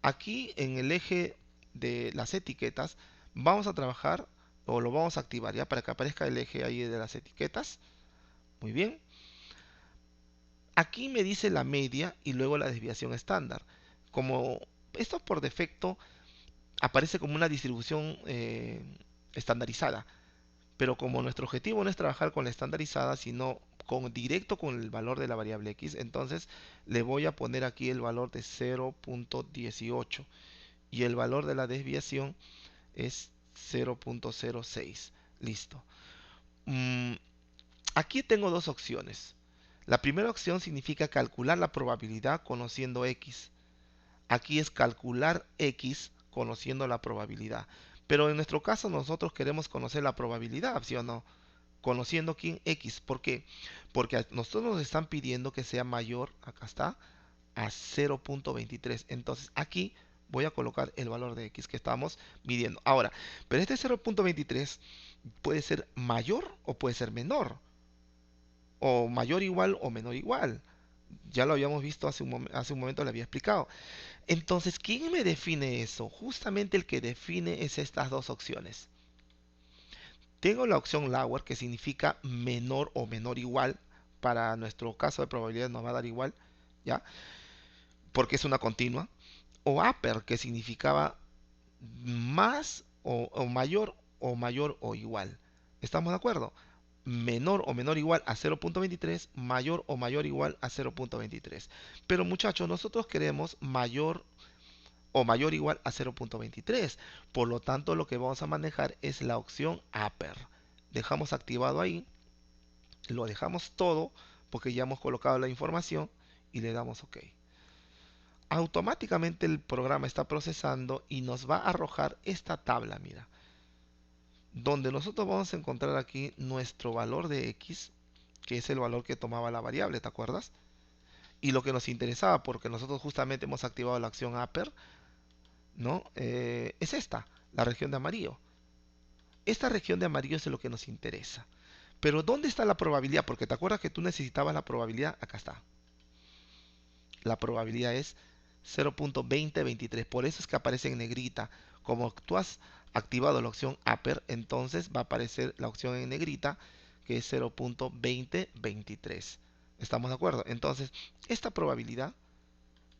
Aquí en el eje de las etiquetas vamos a trabajar o lo vamos a activar ya para que aparezca el eje ahí de las etiquetas. Muy bien. Aquí me dice la media y luego la desviación estándar. Como esto por defecto aparece como una distribución estandarizada, pero como nuestro objetivo no es trabajar con la estandarizada, sino directo con el valor de la variable X, entonces le voy a poner aquí el valor de 0.18 y el valor de la desviación es 0.06. Listo. Mm, Aquí tengo dos opciones. La primera opción significa calcular la probabilidad conociendo X. Aquí es calcular X conociendo la probabilidad. Pero en nuestro caso nosotros queremos conocer la probabilidad, ¿sí o no? Conociendo quién X. ¿Por qué? Porque a nosotros nos están pidiendo que sea mayor, acá está, a 0.23. Entonces aquí voy a colocar el valor de X que estamos midiendo. Ahora, pero este 0.23 puede ser mayor o puede ser menor. O mayor igual o menor igual. Ya lo habíamos visto hace un momento, le había explicado. Entonces, ¿quién me define eso? Justamente el que define es estas dos opciones. Tengo la opción lower, que significa menor o menor igual. Para nuestro caso de probabilidad nos va a dar igual, ¿ya? Porque es una continua. O upper, que significaba más o mayor o igual. ¿Estamos de acuerdo? Menor o menor igual a 0.23, mayor o mayor igual a 0.23. Pero muchachos, nosotros queremos mayor o mayor igual a 0.23. Por lo tanto, lo que vamos a manejar es la opción upper. Dejamos activado ahí, lo dejamos todo porque ya hemos colocado la información y le damos OK. Automáticamente el programa está procesando y nos va a arrojar esta tabla, mira, donde nosotros vamos a encontrar aquí nuestro valor de X, que es el valor que tomaba la variable, ¿te acuerdas? Y lo que nos interesaba, porque nosotros justamente hemos activado la acción upper, ¿no? Es esta, la región de amarillo. Esta región de amarillo es lo que nos interesa. Pero ¿dónde está la probabilidad? Porque te acuerdas que tú necesitabas la probabilidad. Acá está. La probabilidad es 0.2023. Por eso es que aparece en negrita. Como tú has activado la opción upper, entonces va a aparecer la opción en negrita, que es 0.2023. ¿Estamos de acuerdo? Entonces, esta probabilidad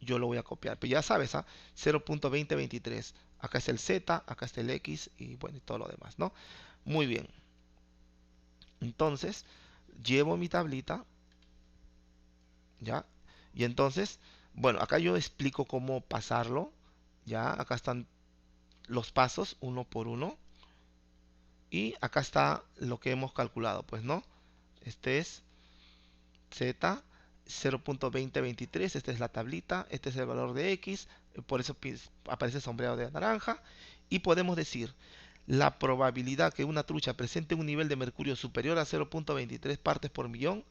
yo lo voy a copiar. Pero ya sabes, ¿ah? 0.2023. Acá está el Z, acá está el X y bueno, y todo lo demás, ¿no? Muy bien. Entonces, llevo mi tablita, ¿ya? Y entonces, bueno, acá yo explico cómo pasarlo, ¿ya? Acá están los pasos uno por uno. Y acá está lo que hemos calculado, pues, ¿no? Este es Z 0.2023, esta es la tablita, este es el valor de X, por eso aparece sombreado de naranja. Y podemos decir, la probabilidad que una trucha presente un nivel de mercurio superior a 0.23 partes por millón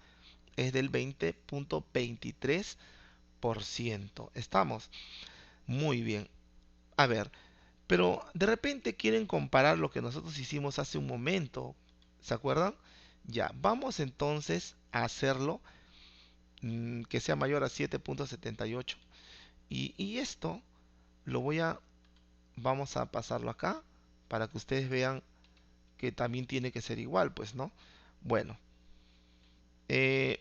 es del 20.23%. ¿Estamos? Muy bien. A ver, pero de repente quieren comparar lo que nosotros hicimos hace un momento. ¿Se acuerdan? Ya, vamos entonces a hacerlo que sea mayor a 7.78. Y esto lo vamos a pasarlo acá para que ustedes vean que también tiene que ser igual, pues, ¿no? Bueno,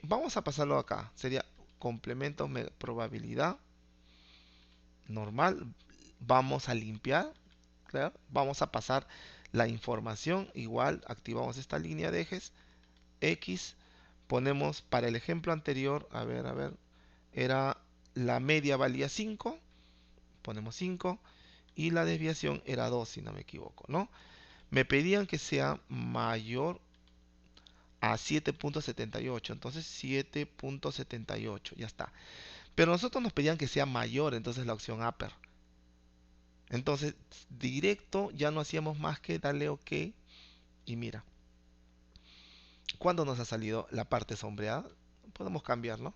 vamos a pasarlo acá. Sería complemento probabilidad normal. Vamos a limpiar, claro. Vamos a pasar la información. Igual activamos esta línea de ejes. X. Ponemos para el ejemplo anterior, a ver, era la media valía 5. Ponemos 5. Y la desviación era 2, si no me equivoco, ¿no? Me pedían que sea mayor a 7.78, entonces 7.78, ya está. Pero nosotros nos pedían que sea mayor, entonces la opción upper. Entonces, directo ya no hacíamos más que darle OK. Y mira, cuando nos ha salido la parte sombreada, podemos cambiarlo.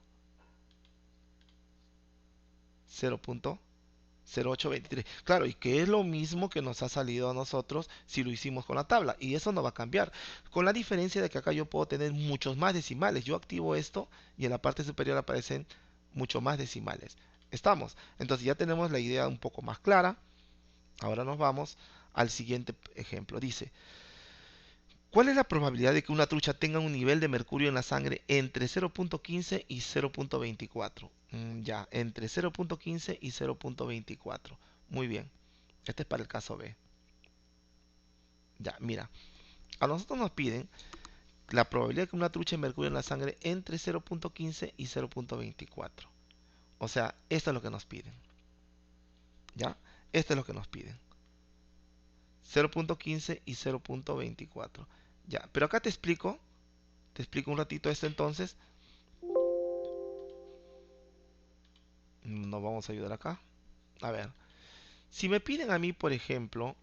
0.0823. Claro, y que es lo mismo que nos ha salido a nosotros si lo hicimos con la tabla. Y eso no va a cambiar. Con la diferencia de que acá yo puedo tener muchos más decimales. Yo activo esto y en la parte superior aparecen mucho más decimales. Estamos. Entonces ya tenemos la idea un poco más clara. Ahora nos vamos al siguiente ejemplo. Dice, ¿cuál es la probabilidad de que una trucha tenga un nivel de mercurio en la sangre entre 0.15 y 0.24? Ya, entre 0.15 y 0.24. Muy bien. Este es para el caso B. Ya, mira. A nosotros nos piden la probabilidad de que una trucha de mercurio en la sangre entre 0.15 y 0.24. O sea, esto es lo que nos piden. ¿Ya? Esto es lo que nos piden. 0.15 y 0.24. Ya, pero acá te explico un ratito esto entonces. Nos vamos a ayudar acá. A ver, si me piden a mí, por ejemplo,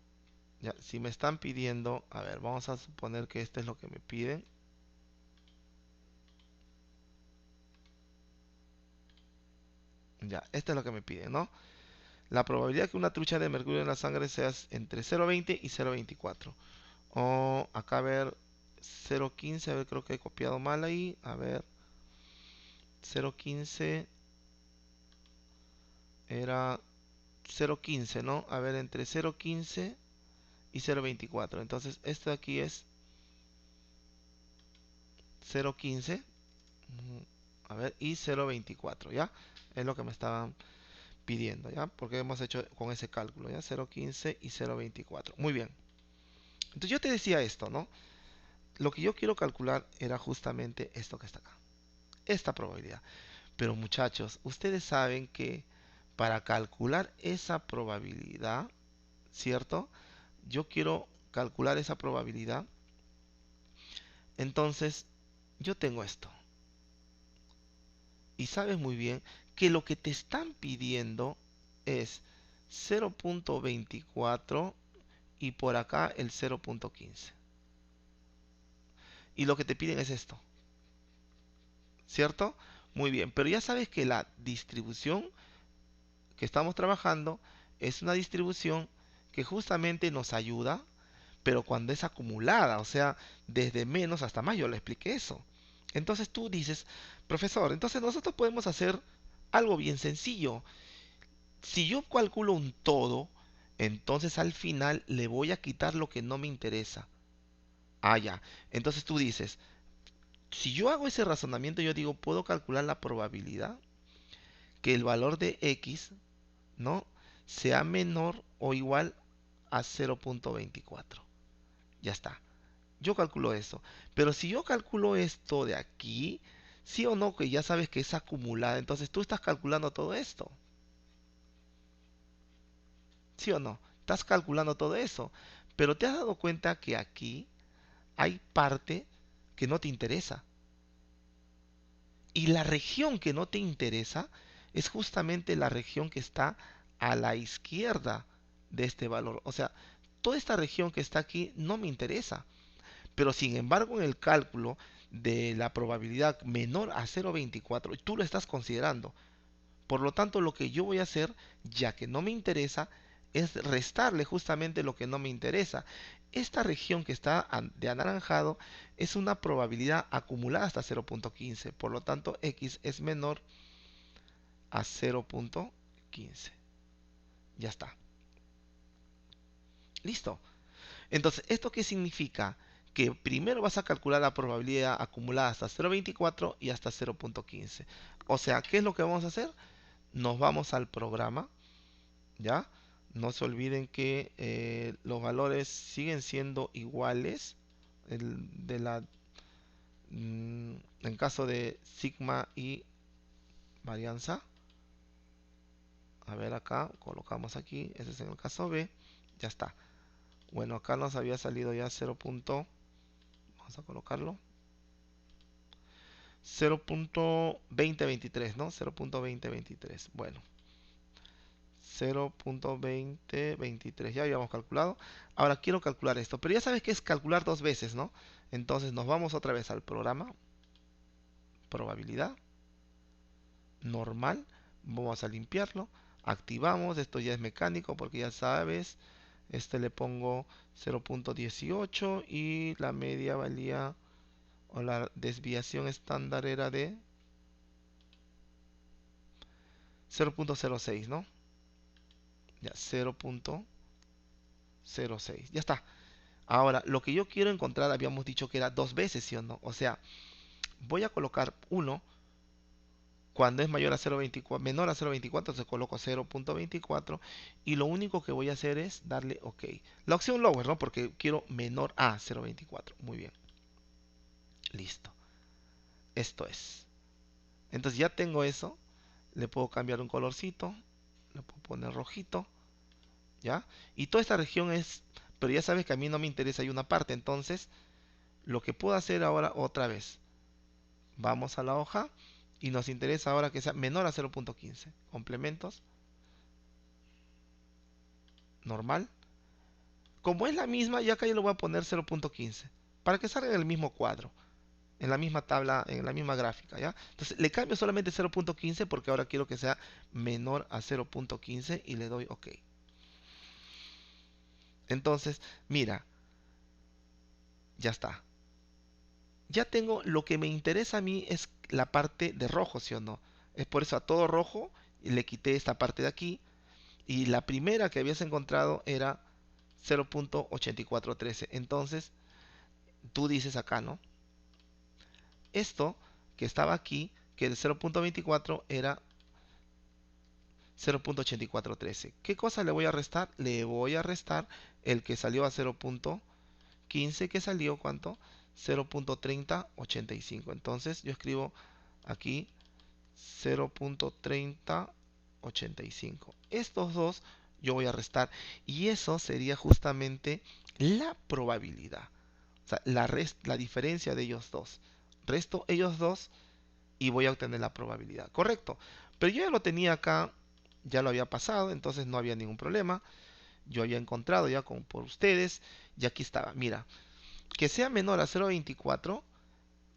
ya, si me están pidiendo, a ver, vamos a suponer que este es lo que me piden. Ya, este es lo que me piden, ¿no? La probabilidad que una trucha de mercurio en la sangre sea entre 0.20 y 0.24. O acá a ver, 0.15, a ver, creo que he copiado mal ahí. A ver, 0.15 era 0.15, ¿no? A ver, entre 0.15 y 0.24. Entonces, esto aquí es 0.15. A ver, y 0.24, ¿ya? Es lo que me estaban pidiendo, ¿ya? Porque hemos hecho con ese cálculo, ¿ya? 0.15 y 0.24. Muy bien. Entonces yo te decía esto, ¿no? Lo que yo quiero calcular era justamente esto que está acá. Esta probabilidad. Pero muchachos, ustedes saben que para calcular esa probabilidad, ¿cierto? Yo quiero calcular esa probabilidad. Entonces, yo tengo esto. Y sabes muy bien que lo que te están pidiendo es 0.24 y por acá el 0.15. Y lo que te piden es esto, ¿cierto? Muy bien, pero ya sabes que la distribución que estamos trabajando es una distribución que justamente nos ayuda, pero cuando es acumulada, o sea, desde menos hasta más, yo le expliqué eso. Entonces tú dices, profesor, entonces nosotros podemos hacer algo bien sencillo. Si yo calculo un todo, entonces al final le voy a quitar lo que no me interesa. Ah, ya. Entonces tú dices, si yo hago ese razonamiento, yo digo, puedo calcular la probabilidad que el valor de x, ¿no? sea menor o igual a 0.24. Ya está. Yo calculo eso. Pero si yo calculo esto de aquí, sí o no, que ya sabes que es acumulada, entonces tú estás calculando todo esto. ¿Sí o no? Estás calculando todo eso. Pero te has dado cuenta que aquí hay parte que no te interesa. Y la región que no te interesa es justamente la región que está a la izquierda de este valor. O sea, toda esta región que está aquí no me interesa. Pero sin embargo, en el cálculo de la probabilidad menor a 0.24, tú lo estás considerando. Por lo tanto, lo que yo voy a hacer, ya que no me interesa, es restarle justamente lo que no me interesa. Esta región que está de anaranjado es una probabilidad acumulada hasta 0.15. Por lo tanto, x es menor a 0.15. Ya está. Listo. Entonces, ¿esto qué significa? Que primero vas a calcular la probabilidad acumulada hasta 0.24 y hasta 0.15. O sea, ¿qué es lo que vamos a hacer? Nos vamos al programa, ¿ya? No se olviden que los valores siguen siendo iguales. De la, en caso de sigma y varianza. A ver acá, colocamos aquí, ese es en el caso B, ya está. Bueno, acá nos había salido ya 0. Vamos a colocarlo. 0.2023, ¿no? 0.2023. Bueno, 0.2023. Ya habíamos calculado. Ahora quiero calcular esto. Pero ya sabes que es calcular dos veces, ¿no? Entonces nos vamos otra vez al programa. Probabilidad. Normal. Vamos a limpiarlo. Activamos. Esto ya es mecánico porque ya sabes. Este le pongo 0.18 y la media valía o la desviación estándar era de 0.06, ¿no? Ya, 0.06. Ya está. Ahora, lo que yo quiero encontrar, habíamos dicho que era dos veces, ¿sí o no? O sea, voy a colocar 1 cuando es mayor a 0.24, menor a 0.24, se coloco 0.24 y lo único que voy a hacer es darle OK. La opción lower, ¿no? Porque quiero menor a 0.24. Muy bien. Listo. Esto es. Entonces ya tengo eso. Le puedo cambiar un colorcito. Le puedo poner rojito. ¿Ya? Y toda esta región es, pero ya sabes que a mí no me interesa, hay una parte, entonces lo que puedo hacer ahora otra vez, vamos a la hoja y nos interesa ahora que sea menor a 0.15, complementos, normal, como es la misma, ya acá yo le voy a poner 0.15, para que salga en el mismo cuadro, en la misma tabla, en la misma gráfica, ¿ya? Entonces le cambio solamente 0.15 porque ahora quiero que sea menor a 0.15 y le doy OK. Entonces, mira, ya está. Ya tengo, lo que me interesa a mí es la parte de rojo, ¿sí o no? Es por eso a todo rojo le quité esta parte de aquí y la primera que habías encontrado era 0.8413. Entonces, tú dices acá, ¿no? Esto que estaba aquí, que el 0.24 era 0.8413. ¿Qué cosa le voy a restar? Le voy a restar el que salió a 0.15, que salió, ¿cuánto? 0.3085. Entonces, yo escribo aquí 0.3085. Estos dos yo voy a restar y eso sería justamente la probabilidad. O sea, la diferencia de ellos dos. Resto ellos dos y voy a obtener la probabilidad. Correcto. Pero yo ya lo tenía acá, ya lo había pasado, entonces no había ningún problema. Yo había encontrado ya como por ustedes y aquí estaba. Mira, que sea menor a 0.24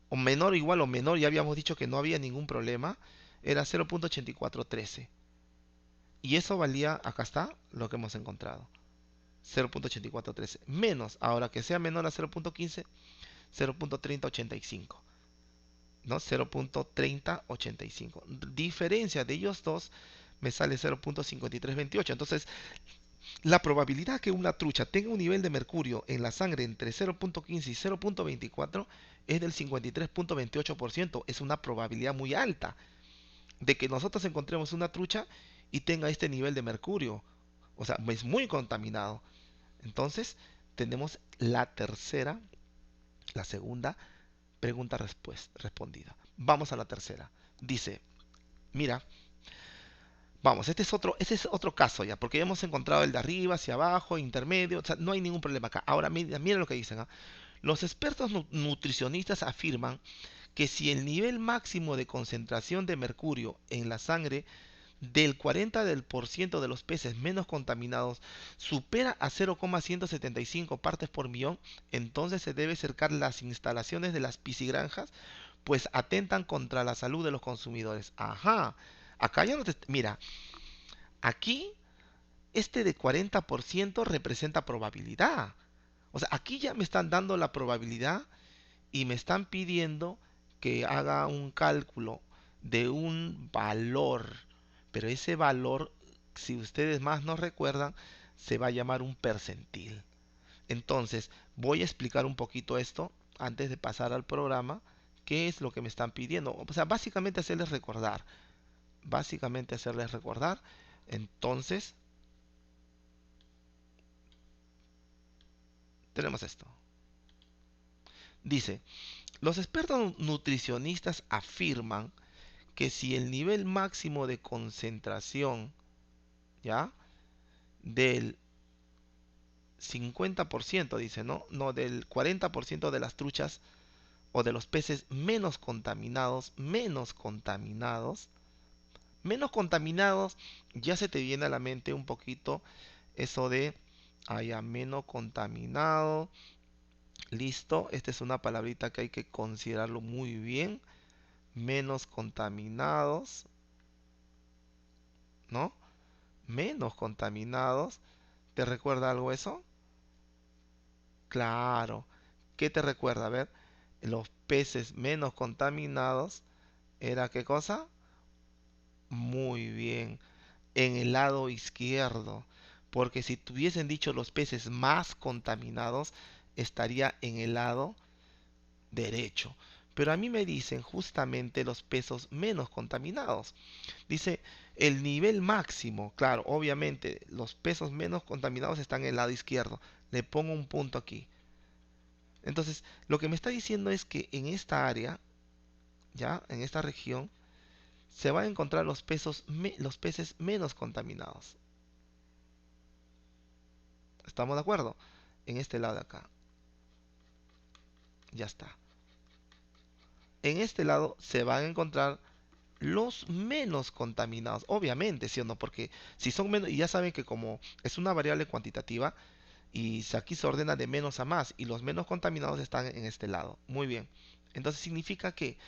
o menor igual o menor, ya habíamos dicho que no había ningún problema, era 0.8413. Y eso valía, acá está, lo que hemos encontrado. 0.8413. Menos, ahora que sea menor a 0.15, 0.3085. ¿No? 0.3085. Diferencia de ellos dos me sale 0.5328. Entonces, la probabilidad que una trucha tenga un nivel de mercurio en la sangre entre 0.15 y 0.24 es del 53.28%. Es una probabilidad muy alta de que nosotros encontremos una trucha y tenga este nivel de mercurio. O sea, es muy contaminado. Entonces, tenemos la tercera, la segunda pregunta respondida. Vamos a la tercera. Dice, mira, vamos, este es otro caso ya, porque ya hemos encontrado el de arriba, hacia abajo, intermedio, o sea, no hay ningún problema acá. Ahora, mira lo que dicen. ¿Ah? Los expertos nutricionistas afirman que si el nivel máximo de concentración de mercurio en la sangre del 40% de los peces menos contaminados supera a 0,175 partes por millón, entonces se debe cercar las instalaciones de las piscigranjas, pues atentan contra la salud de los consumidores. Ajá, acá ya no te... Mira, aquí este de 40% representa probabilidad. O sea, aquí ya me están dando la probabilidad y me están pidiendo que haga un cálculo de un valor, pero ese valor, si ustedes más no recuerdan, se va a llamar un percentil. Entonces, voy a explicar un poquito esto antes de pasar al programa. ¿Qué es lo que me están pidiendo? O sea, básicamente hacerles recordar. Básicamente hacerles recordar. Entonces, tenemos esto. Dice, los expertos nutricionistas afirman que si el nivel máximo de concentración, ¿ya? Del 50%, dice, ¿no? No, del 40% de las truchas o de los peces menos contaminados, ya se te viene a la mente un poquito eso de, haya menos contaminado, listo, esta es una palabrita que hay que considerarlo muy bien, menos contaminados, ¿no? Menos contaminados, ¿te recuerda algo eso? Claro, ¿qué te recuerda? A ver, los peces menos contaminados, ¿era qué cosa? Muy bien, en el lado izquierdo, porque si tuviesen dicho los peces más contaminados, estaría en el lado derecho. Pero a mí me dicen justamente los pesos menos contaminados. Dice el nivel máximo, claro, obviamente los pesos menos contaminados están en el lado izquierdo. Le pongo un punto aquí. Entonces, lo que me está diciendo es que en esta área, ya, en esta región, se van a encontrar los peces menos contaminados. ¿Estamos de acuerdo? En este lado de acá. Ya está. En este lado se van a encontrar los menos contaminados. Obviamente, ¿sí o no? Porque si son menos, y ya saben que como es una variable cuantitativa, y aquí se ordena de menos a más, y los menos contaminados están en este lado. Muy bien. Entonces significa que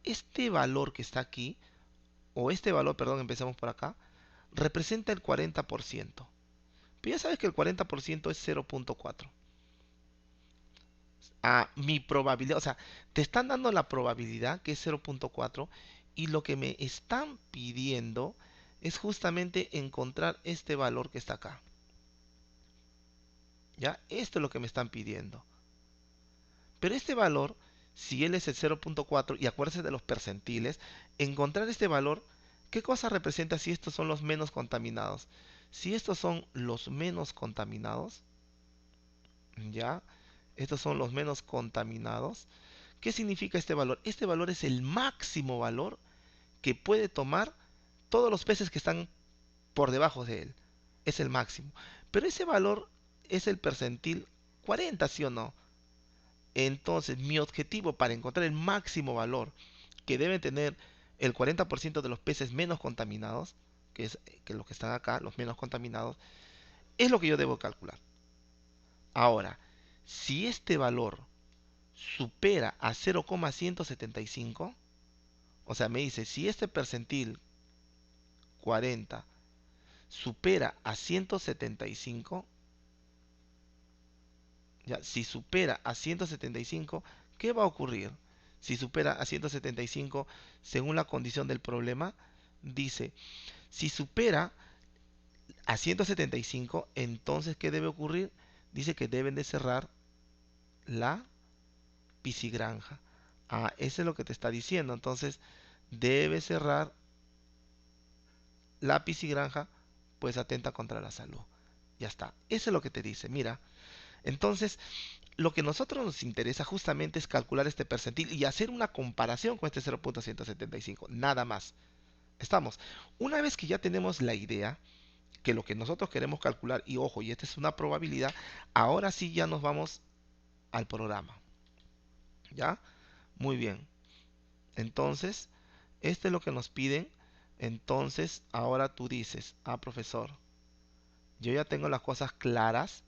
este valor que está aquí, o este valor, perdón, empecemos por acá, representa el 40%. Pero ya sabes que el 40% es 0.4. A mi probabilidad, o sea, te están dando la probabilidad que es 0.4 y lo que me están pidiendo es justamente encontrar este valor que está acá. ¿Ya? Esto es lo que me están pidiendo. Pero este valor, si él es el 0.4 y acuérdense de los percentiles, encontrar este valor, ¿qué cosa representa si estos son los menos contaminados? Si estos son los menos contaminados, ¿ya? Estos son los menos contaminados. ¿Qué significa este valor? Este valor es el máximo valor que puede tomar todos los peces que están por debajo de él. Es el máximo. Pero ese valor es el percentil 40, ¿sí o no? Entonces, mi objetivo para encontrar el máximo valor que debe tener el 40% de los peces menos contaminados, que los que están acá, los menos contaminados, es lo que yo debo calcular. Ahora, si este valor supera a 0,175, o sea, me dice, si este percentil 40 supera a 175, ya, si supera a 175, ¿qué va a ocurrir? Si supera a 175, según la condición del problema, dice, si supera a 175, entonces, ¿qué debe ocurrir? Dice que deben de cerrar la piscigranja. Ah, eso es lo que te está diciendo. Entonces, debe cerrar la piscigranja, pues atenta contra la salud. Ya está. Eso es lo que te dice. Mira, entonces, lo que a nosotros nos interesa justamente es calcular este percentil y hacer una comparación con este 0.175. Nada más. Estamos. Una vez que ya tenemos la idea, que lo que nosotros queremos calcular, y ojo, y esta es una probabilidad, ahora sí ya nos vamos al programa. ¿Ya? Muy bien. Entonces, esto es lo que nos piden. Entonces, ahora tú dices, profesor, yo ya tengo las cosas claras.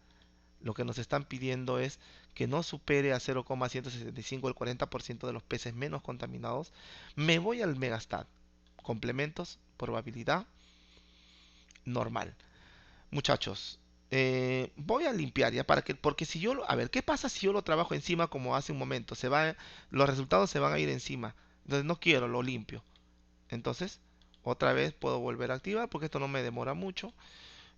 Lo que nos están pidiendo es que no supere a 0,165 el 40% de los peces menos contaminados. Me voy al Megastat. Complementos, probabilidad, normal. Muchachos, voy a limpiar ya para que, porque si yo, a ver, ¿qué pasa si yo lo trabajo encima como hace un momento? Los resultados se van a ir encima. Entonces no quiero, lo limpio. Entonces, otra vez puedo volver a activar porque esto no me demora mucho.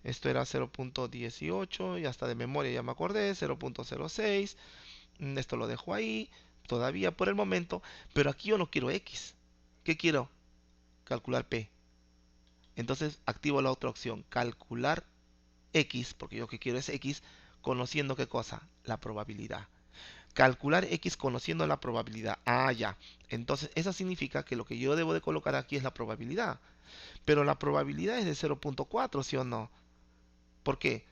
Esto era 0.18 y hasta de memoria ya me acordé, 0.06. Esto lo dejo ahí, todavía por el momento, pero aquí yo no quiero X. ¿Qué quiero? Calcular P. Entonces activo la otra opción, calcular X, porque yo que quiero es X, conociendo qué cosa, la probabilidad. Calcular X conociendo la probabilidad. Ah, ya. Entonces eso significa que lo que yo debo de colocar aquí es la probabilidad. Pero la probabilidad es de 0.4, ¿sí o no? ¿Por qué?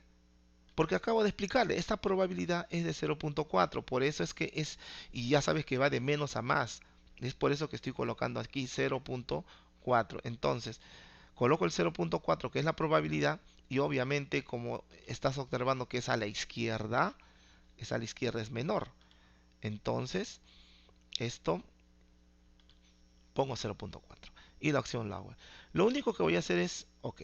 Porque acabo de explicarle, esta probabilidad es de 0.4, por eso es que es, y ya sabes que va de menos a más. Es por eso que estoy colocando aquí 0.4. Entonces, coloco el 0.4 que es la probabilidad y obviamente como estás observando que es a la izquierda, es menor. Entonces, esto pongo 0.4 y la opción la hago. Lo único que voy a hacer es, ok,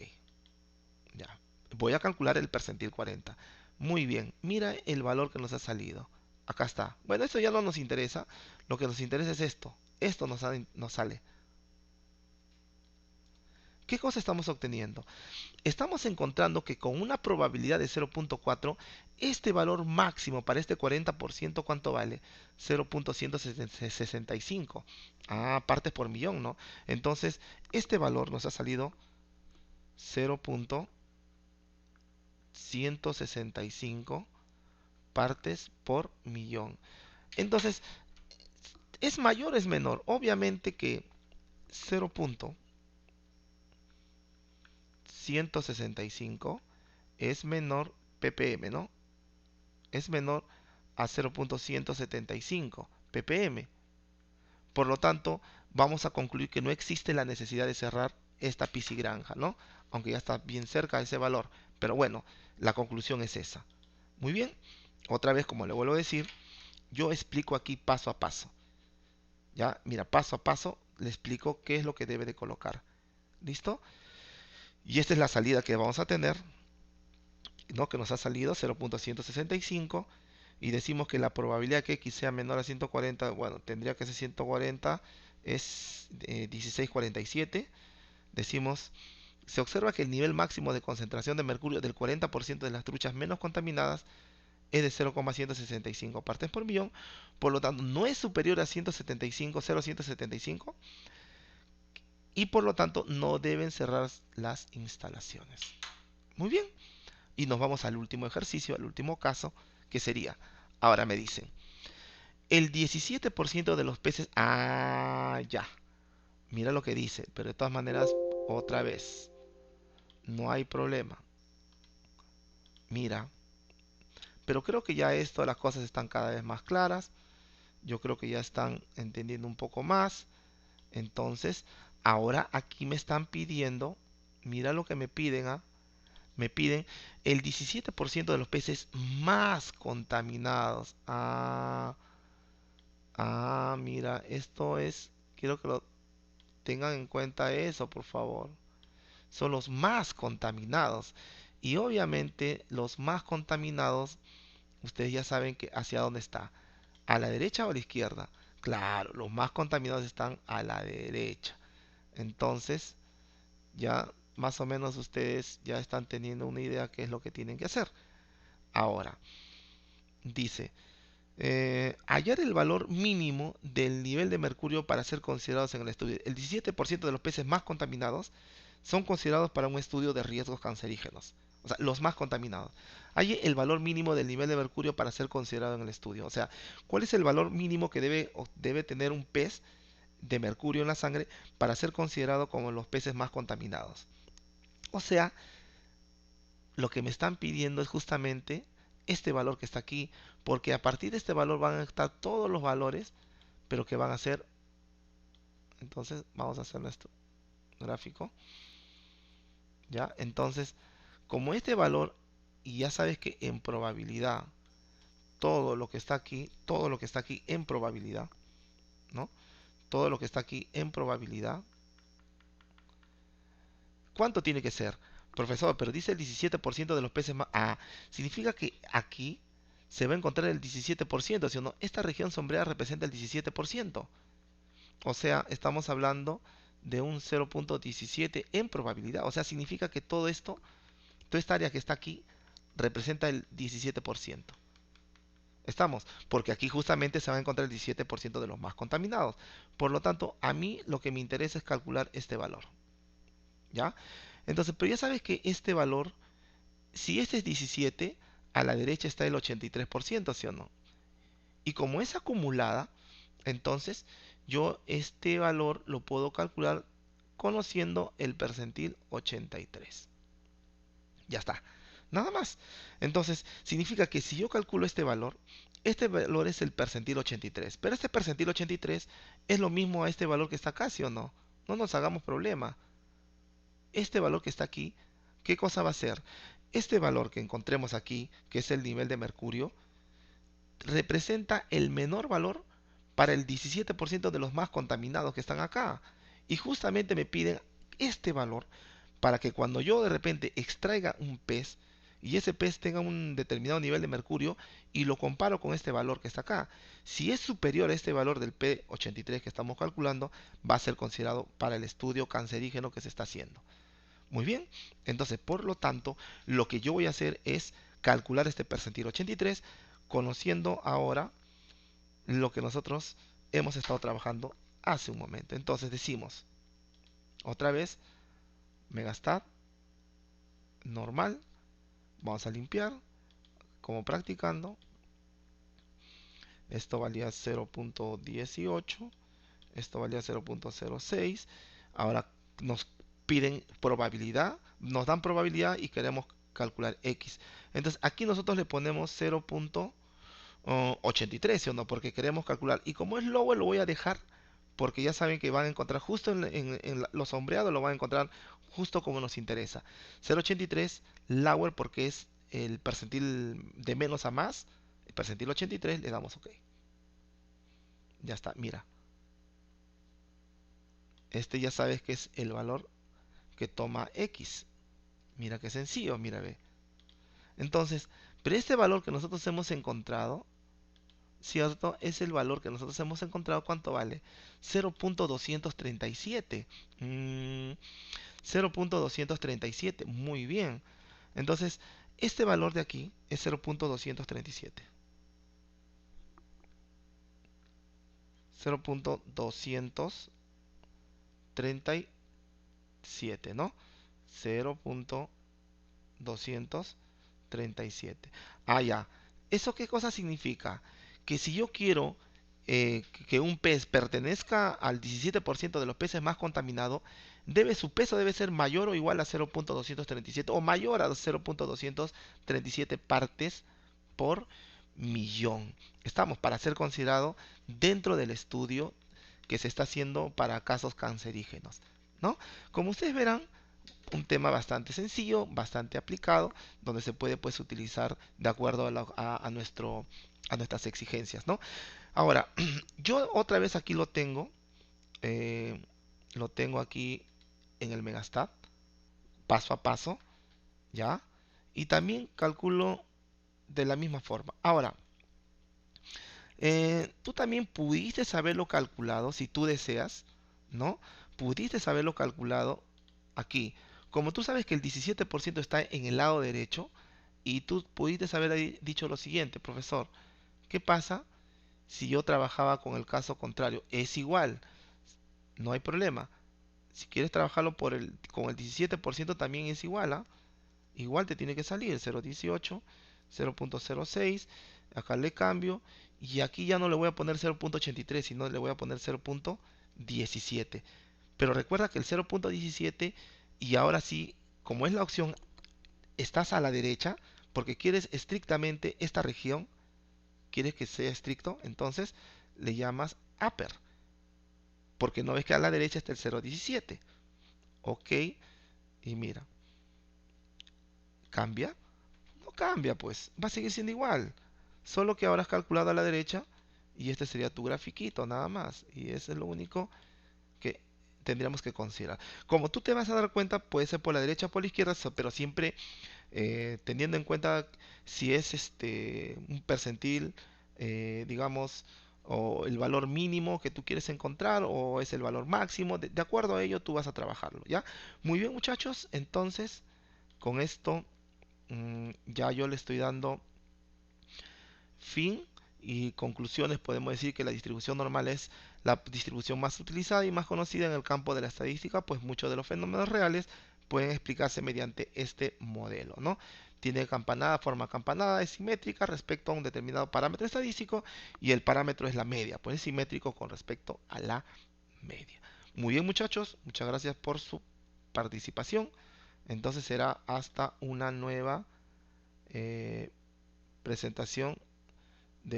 ya, voy a calcular el percentil 40. Muy bien, mira el valor que nos ha salido. Acá está. Bueno, esto ya no nos interesa. Lo que nos interesa es esto. Esto nos sale. ¿Qué cosa estamos obteniendo? Estamos encontrando que con una probabilidad de 0.4, este valor máximo para este 40%, ¿cuánto vale? 0.165. Ah, partes por millón, ¿no? Entonces, este valor nos ha salido 0.165 partes por millón. Entonces, ¿es mayor o es menor? Obviamente que 0.165 es menor ppm, ¿no? Es menor a 0.175 ppm. Por lo tanto, vamos a concluir que no existe la necesidad de cerrar esta piscigranja, ¿no? Aunque ya está bien cerca de ese valor. Pero bueno, la conclusión es esa. Muy bien. Otra vez, como le vuelvo a decir, yo explico aquí paso a paso. Ya, mira, paso a paso le explico qué es lo que debe de colocar. ¿Listo? Y esta es la salida que vamos a tener, ¿no? Que nos ha salido 0.165 y decimos que la probabilidad que X sea menor a 140, bueno, tendría que ser 140, es 1647. Decimos, se observa que el nivel máximo de concentración de mercurio del 40% de las truchas menos contaminadas es de 0,165 partes por millón, por lo tanto no es superior a 175, 0,175 y por lo tanto no deben cerrar las instalaciones. Muy bien, y nos vamos al último ejercicio, al último caso, que sería, ahora me dicen, el 17% de los peces, ya, mira lo que dice, pero de todas maneras, otra vez, no hay problema, mira, pero creo que ya esto, las cosas están cada vez más claras, yo creo que ya están entendiendo un poco más, entonces, ahora aquí me están pidiendo, mira lo que me piden, me piden el 17% de los peces más contaminados. Mira, esto es, quiero que lo tengan en cuenta eso, por favor. Son los más contaminados. Y obviamente los más contaminados, ustedes ya saben que hacia dónde está. ¿A la derecha o a la izquierda? Claro, los más contaminados están a la derecha. Entonces, ya más o menos ustedes ya están teniendo una idea qué es lo que tienen que hacer. Ahora, dice, hallar el valor mínimo del nivel de mercurio para ser considerados en el estudio. El 17% de los peces más contaminados son considerados para un estudio de riesgos cancerígenos. O sea, los más contaminados. Hay el valor mínimo del nivel de mercurio para ser considerado en el estudio. O sea, ¿cuál es el valor mínimo que debe tener un pez de mercurio en la sangre para ser considerado como los peces más contaminados? O sea, lo que me están pidiendo es justamente este valor que está aquí, porque a partir de este valor van a estar todos los valores, pero que van a ser, entonces vamos a hacer nuestro gráfico, ¿ya? Entonces, como este valor, y ya sabes que en probabilidad, todo lo que está aquí, todo lo que está aquí en probabilidad, ¿no? Todo lo que está aquí en probabilidad, ¿cuánto tiene que ser? Profesor, pero dice el 17% de los peces más. Significa que aquí se va a encontrar el 17%, ¿sí o no? Esta región sombreada representa el 17%. O sea, estamos hablando de un 0.17 en probabilidad. O sea, significa que todo esto Toda esta área que está aquí representa el 17%. Estamos, porque aquí justamente se va a encontrar el 17% de los más contaminados. Por lo tanto, a mí lo que me interesa es calcular este valor. ¿Ya? Entonces, pero ya sabes que este valor, si este es 17, a la derecha está el 83%, ¿sí o no? Y como es acumulada, entonces yo este valor lo puedo calcular conociendo el percentil 83. Ya está. Nada más. Entonces, significa que si yo calculo este valor es el percentil 83. Pero este percentil 83 es lo mismo a este valor que está acá, ¿sí o no? No nos hagamos problema. Este valor que está aquí, ¿qué cosa va a ser? Este valor que encontremos aquí, que es el nivel de mercurio, representa el menor valor para el 17% de los más contaminados que están acá. Y justamente me piden este valor para que cuando yo de repente extraiga un pez y ese pez tenga un determinado nivel de mercurio y lo comparo con este valor que está acá, si es superior a este valor del P83 que estamos calculando, va a ser considerado para el estudio cancerígeno que se está haciendo. Muy bien, entonces por lo tanto, lo que yo voy a hacer es calcular este percentil 83, conociendo ahora lo que nosotros hemos estado trabajando hace un momento. Entonces decimos, otra vez, megastat, normal, vamos a limpiar, como practicando, esto valía 0.18, esto valía 0.06, ahora nos piden probabilidad, nos dan probabilidad y queremos calcular X. Entonces aquí nosotros le ponemos 0.83, ¿sí o no? Porque queremos calcular. Y como es lower lo voy a dejar porque ya saben que van a encontrar justo en los sombreados, lo van a encontrar justo como nos interesa. 0.83 lower porque es el percentil de menos a más, el percentil 83, le damos OK. Ya está, mira. Este ya sabes que es el valor que toma X. Mira qué sencillo, mira, ve. Entonces, pero este valor que nosotros hemos encontrado, ¿cierto? Es el valor que nosotros hemos encontrado. ¿Cuánto vale? 0.237. 0.237. Muy bien. Entonces, este valor de aquí es 0.237. 0.237, ¿no? 0.237. Ah, ya. ¿Eso qué cosa significa? Que si yo quiero que un pez pertenezca al 17% de los peces más contaminados, su peso debe ser mayor o igual a 0.237 o mayor a 0.237 partes por millón. Estamos para ser considerado dentro del estudio que se está haciendo para casos cancerígenos, ¿no? Como ustedes verán, un tema bastante sencillo, bastante aplicado, donde se puede pues utilizar de acuerdo a nuestras exigencias, ¿no? Ahora, yo otra vez aquí eh, lo tengo aquí en el Megastat, paso a paso, ¿ya? Y también calculo de la misma forma. Ahora, tú también pudiste haberlo calculado, si tú deseas, ¿no? Pudiste haberlo calculado aquí. Como tú sabes que el 17% está en el lado derecho, y tú pudiste haber dicho lo siguiente, profesor, ¿qué pasa si yo trabajaba con el caso contrario? Es igual, no hay problema. Si quieres trabajarlo con el 17% también es igual, ¿ah? Igual te tiene que salir 0.18, 0.06, acá le cambio y aquí ya no le voy a poner 0.83, sino le voy a poner 0.17. Pero recuerda que el 0.17 y ahora sí, como es la opción, estás a la derecha porque quieres estrictamente esta región, quieres que sea estricto, entonces le llamas upper, porque no ves que a la derecha está el 0.17. Ok, y mira, ¿cambia? No cambia, pues, va a seguir siendo igual. Solo que ahora has calculado a la derecha y este sería tu grafiquito, nada más. Y eso es lo único que tendríamos que considerar. Como tú te vas a dar cuenta, puede ser por la derecha o por la izquierda, pero siempre teniendo en cuenta si es un percentil, digamos, o el valor mínimo que tú quieres encontrar, o es el valor máximo. De acuerdo a ello, tú vas a trabajarlo, ¿ya? Muy bien, muchachos. Entonces, con esto ya yo le estoy dando fin y conclusiones. Podemos decir que la distribución normal es la distribución más utilizada y más conocida en el campo de la estadística, pues muchos de los fenómenos reales pueden explicarse mediante este modelo, ¿no? Tiene campanada, forma campanada, es simétrica respecto a un determinado parámetro estadístico y el parámetro es la media, pues es simétrico con respecto a la media. Muy bien, muchachos, muchas gracias por su participación. Entonces será hasta una nueva presentación de un